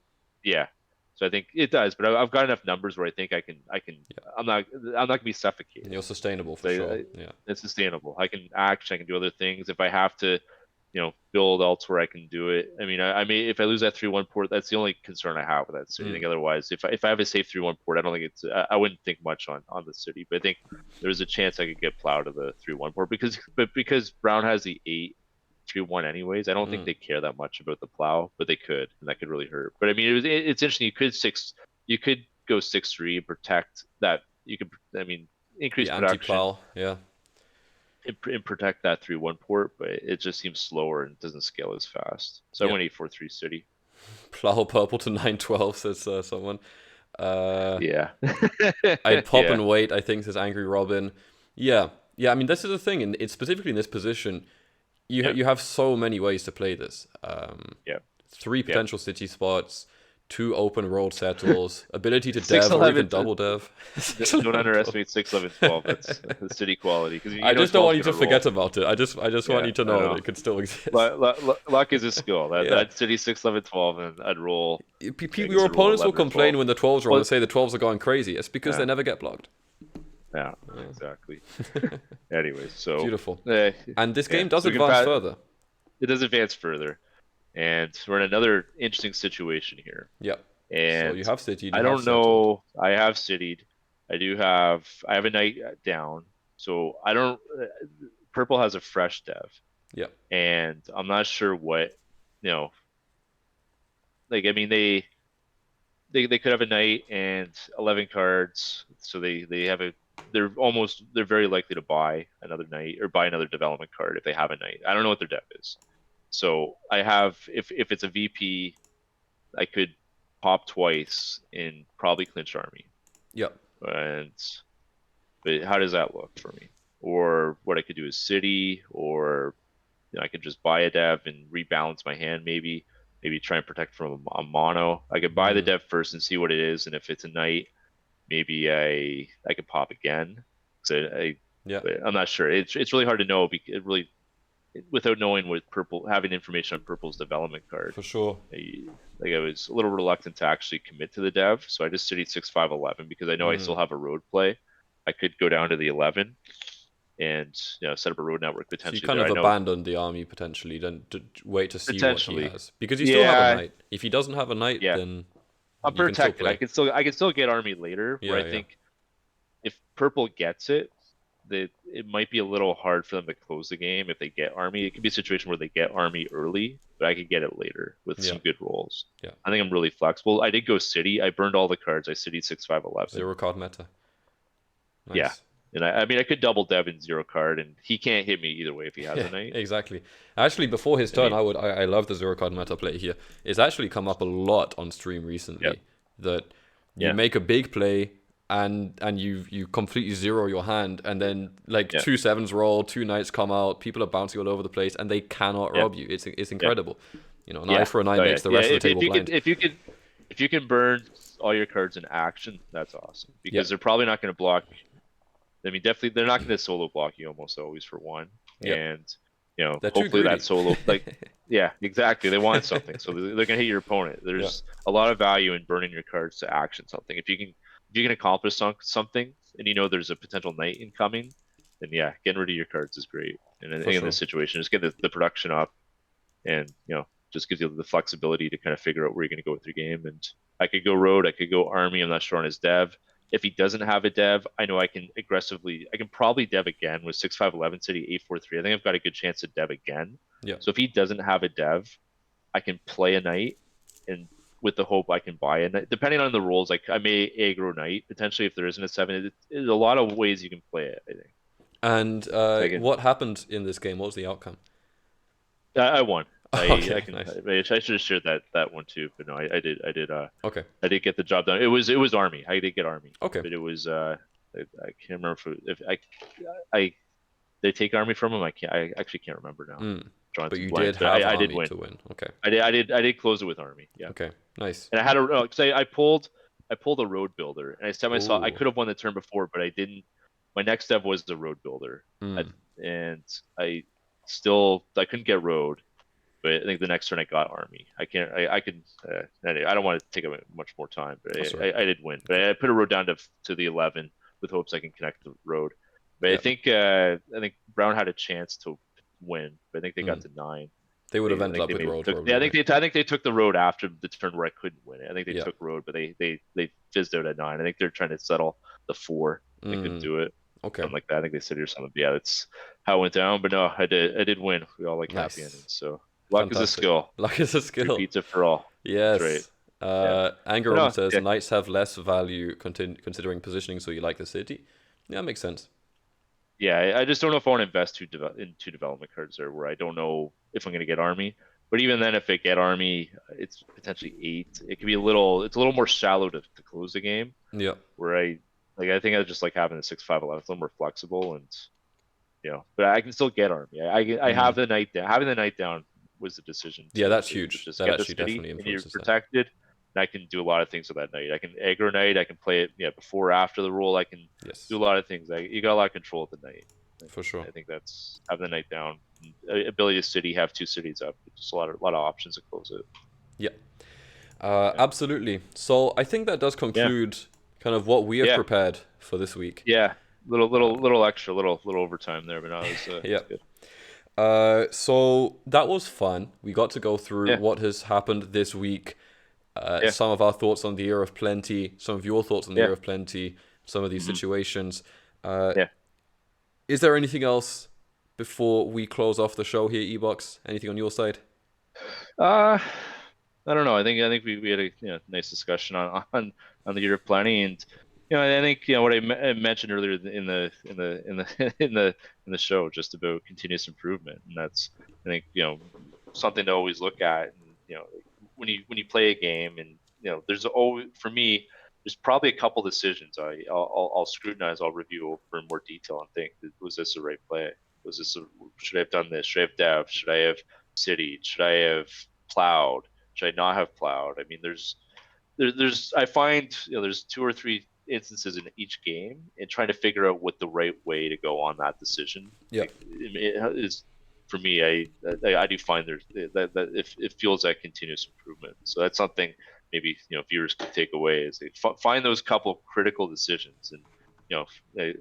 yeah. So I think it does, but I've got enough numbers where I think I can Yeah. I'm not gonna be And suffocated. you're sustainable for So sure. Yeah. it's sustainable. I can do other things if I have to build elsewhere, I can do it. I mean, I may, if I lose that 3-1 port, that's the only concern I have with that city. I think otherwise, if I have a safe 3-1 port, I don't think I wouldn't think much on the city. But I think there's a chance I could get plowed to the 3-1 port because Brown has the 8-3-1 anyways. I don't think they care that much about the plow, but they could, and that could really hurt. But I mean, it's interesting. You could go 6-3 and protect that. You could, I mean, increase The production anti-plow, yeah. and protect that 3-1 port, but it just seems slower and doesn't scale as fast. So I Yep. went 8-4-3 city. Plow purple to 9-12, says someone. Yeah. I'd pop Yeah. and wait, I think, says Angry Robin. Yeah. Yeah, I mean, this is the thing, and it's specifically in this position, you have so many ways to play this. Yeah. 3 potential city spots, 2 open road settles, ability to Six dev or even 11 double dev. Don't underestimate 6-11-12. That's the city quality. Because I just don't want you to 12's forget about it. I just want you to I know know. that it could still exist. Luck is a skill. Yeah. That city 6-11-12, and I'd roll. Your opponents will complain 11-12. when the 12s roll and say the 12s are going crazy. It's because they never get blocked. Yeah, exactly. Anyways, so Beautiful. And this game does so we can advance further. It does advance further, and we're in another interesting situation here. Yeah. And so you have city. I don't know. I have citied. I have a knight down. So I don't. Purple has a fresh dev. Yeah. And I'm not sure what, like, I mean, they could have a knight and 11 cards. So they have they're very likely to buy another knight or buy another development card if they have a knight. I don't know what their dev is. So I have, if it's a VP, I could pop twice and probably clinch army. Yep. But how does that look for me? Or what I could do is city, or I could just buy a dev and rebalance my hand. Maybe try and protect from a mono. I could buy the dev first and see what it is, and if it's a knight, maybe I could pop again. So I'm not sure. It's really hard to know because without knowing what purple, having information on purple's development card. For sure. I was a little reluctant to actually commit to the dev, so I just citied 6-5-11 because I know I still have a road play. I could go down to the 11 and set up a road network potentially. So you kind of abandon the army potentially, then to wait to see what he has, because you still have a knight. If he doesn't have a knight, then I'm protected. I can still get army later. Where I think if purple gets it, it might be a little hard for them to close the game if they get army. It could be a situation where they get army early, but I could get it later with some good rolls. Yeah, I think I'm really flexible. I did go city. I burned all the cards. I citied 6-5-11. 0 card meta. Nice. Yeah. And I mean, I could double dev in 0 card, and he can't hit me either way if he has a knight. Exactly. Actually, before his turn, I love the 0 card meta play here. It's actually come up a lot on stream recently that you make a big play and you completely zero your hand, and then 2 7s roll, 2 knights come out, people are bouncing all over the place, and they cannot rob you. It's incredible. An eye for an eye makes the rest of the table blind. If you can burn all your cards in action, that's awesome, because they're probably not going to block. I mean, definitely, they're not going to solo block you almost always for one. And, hopefully that solo, exactly. They want something. So they're going to hit your opponent. There's a lot of value in burning your cards to action something. If you can accomplish something and there's a potential knight incoming, then getting rid of your cards is great. And I think in this situation, just get the production up and, just gives you the flexibility to kind of figure out where you're going to go with your game. And I could go road, I could go army. I'm not sure on his dev. If he doesn't have a dev, I know I can probably dev again with 6-5-11 city 8-4-3. I think I've got a good chance to dev again. Yeah. So if he doesn't have a dev, I can play a knight, and with the hope I can buy a knight. Depending on the rolls, I may aggro knight potentially if there isn't a 7. There's a lot of ways you can play it, I think. And what happened in this game? What was the outcome? I won. Nice. I should have shared that one too, but no, I did. Okay. I did get the job done. It was army. I did get army. Okay. But it was I can't remember if they take army from him. I actually can't remember now. But you did have I did army win. to win. Okay. I did close it with army. Yeah. Okay. Nice. And I had I pulled a road builder, and I said myself I could have won the turn before, but I didn't. My next step was the road builder, and I couldn't get road. But I think the next turn I got army. I don't want to take up much more time, but I did win. But I put a road down to the 11 with hopes I can connect the road. But I think Brown had a chance to win, but I think they got to 9. They would have I ended think up they with maybe road took. probably. Yeah, Right? I think they took the road after the turn where I couldn't win it. I think they Yeah. took road, but they fizzed out at 9. I think they're trying to settle the 4. They couldn't Mm, do it, okay. something like that. I think they said or something. But yeah, that's how it went down. But no, I did win. We all like happy Nice. endings. So luck is a Fantastic. skill. Luck is a True skill. pizza for all. That's right. Yes. Yeah. Anger But Room no, says yeah, knights have less value considering positioning, so you like the city. Yeah, makes sense. yeah. I just don't know if I want to invest in 2 development cards there, where I don't know if I'm going to get army. But even then, if I get army, it's potentially 8. It could be a little. It's a little more shallow to close the game. Yeah. Where I think I just like having the 6/5/11. It's a little more flexible, and but I can still get army. I have Mm. the knight down. Having the knight down was the decision Yeah, that's to huge. just That get the actually city, definitely and you're influences that. protected. And I can do a lot of things with that knight. I can aggro knight. I can play it before or after the roll. I can do Yes, a lot of things. You got a lot of control with the knight. for sure. I think that's having the knight down. Ability to city, have 2 cities up. Just a lot of options to close it. Yeah. Yeah. Absolutely. So I think that does Yeah. conclude kind of what we have Yeah. prepared for this week. Yeah. Little extra, little overtime there, but no, it Yeah. was good. So that was fun. We got to go through Yeah. what has happened this week, Yeah. some of our thoughts on the Year of Plenty, some of your thoughts on the Yeah. Year of Plenty, some of these Hmm. situations. Yeah. Is there anything else before we close off the show here, EBOX? Anything on your side? Uh, I don't know. I think we had a nice discussion on the year of plenty, and I think what I mentioned earlier in the show just about continuous improvement, and that's I think something to always look at, and when you play a game, and there's always for me there's probably a couple decisions I'll scrutinize, I'll review for more detail and think, was this the right play? Should I have done this? Should I have dev? Should I have city? Should I have plowed? Should I not have plowed? I mean, there's I find there's 2 or 3 instances in each game, and trying to figure out what the right way to go on that decision Yeah, it is for me. I do find there's that it feels like continuous improvement. So that's something maybe viewers can take away, is they find those couple critical decisions, and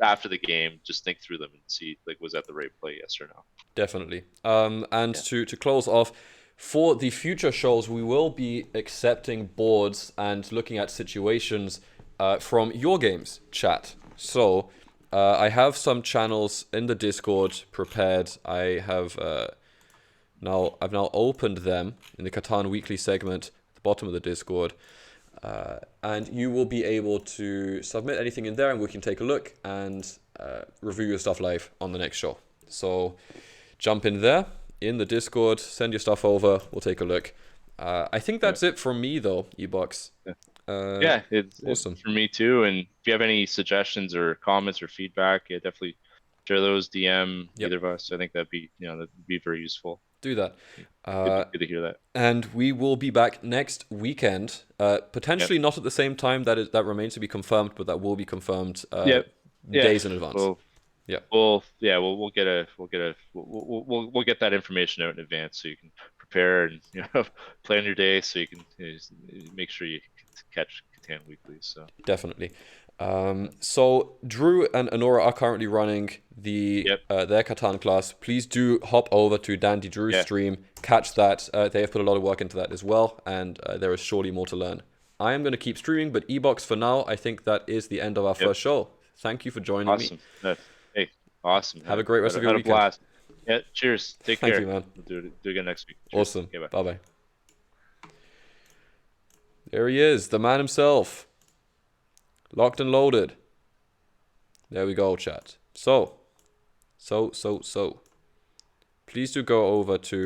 after the game just think through them and see, like, was that the right play, yes or no. definitely. And Yeah. to close off, for the future shows, we will be accepting boards and looking at situations from your games chat. So I have some channels in the Discord prepared. I've now opened them in the Catan Weekly segment at the bottom of the Discord. And you will be able to submit anything in there, and we can take a look and review your stuff live on the next show. So jump in there in the Discord, send your stuff over, we'll take a look. I think that's it from me, though, EBOX. Yeah, it's Awesome. for me too. And if you have any suggestions or comments or feedback, yeah, definitely share those. DM Yep. either of us. I think that'd be very useful. Do that. Good to hear that. And we will be back next weekend. Potentially not at the same time. That remains to be confirmed, but that will be confirmed days in advance. We'll get that information out in advance, so you can prepare and plan your day, so you can make sure you catch Catan Weekly. So definitely. So Drew and Honora are currently running their Catan class. Please do hop over to Dandy Drew's stream, catch that. They have put a lot of work into that as well, and there is surely more to learn. I am going to keep streaming, but EBOX for now, I think that is the end of our first show. Thank you for joining me. Hey, awesome. Have a great rest of your weekend. Blast. Yeah, cheers. Take care. Thank you, man. We'll do it again next week. Cheers. Awesome. Okay, bye. There he is, the man himself. Locked and loaded. There we go, chat. So. Please do go over to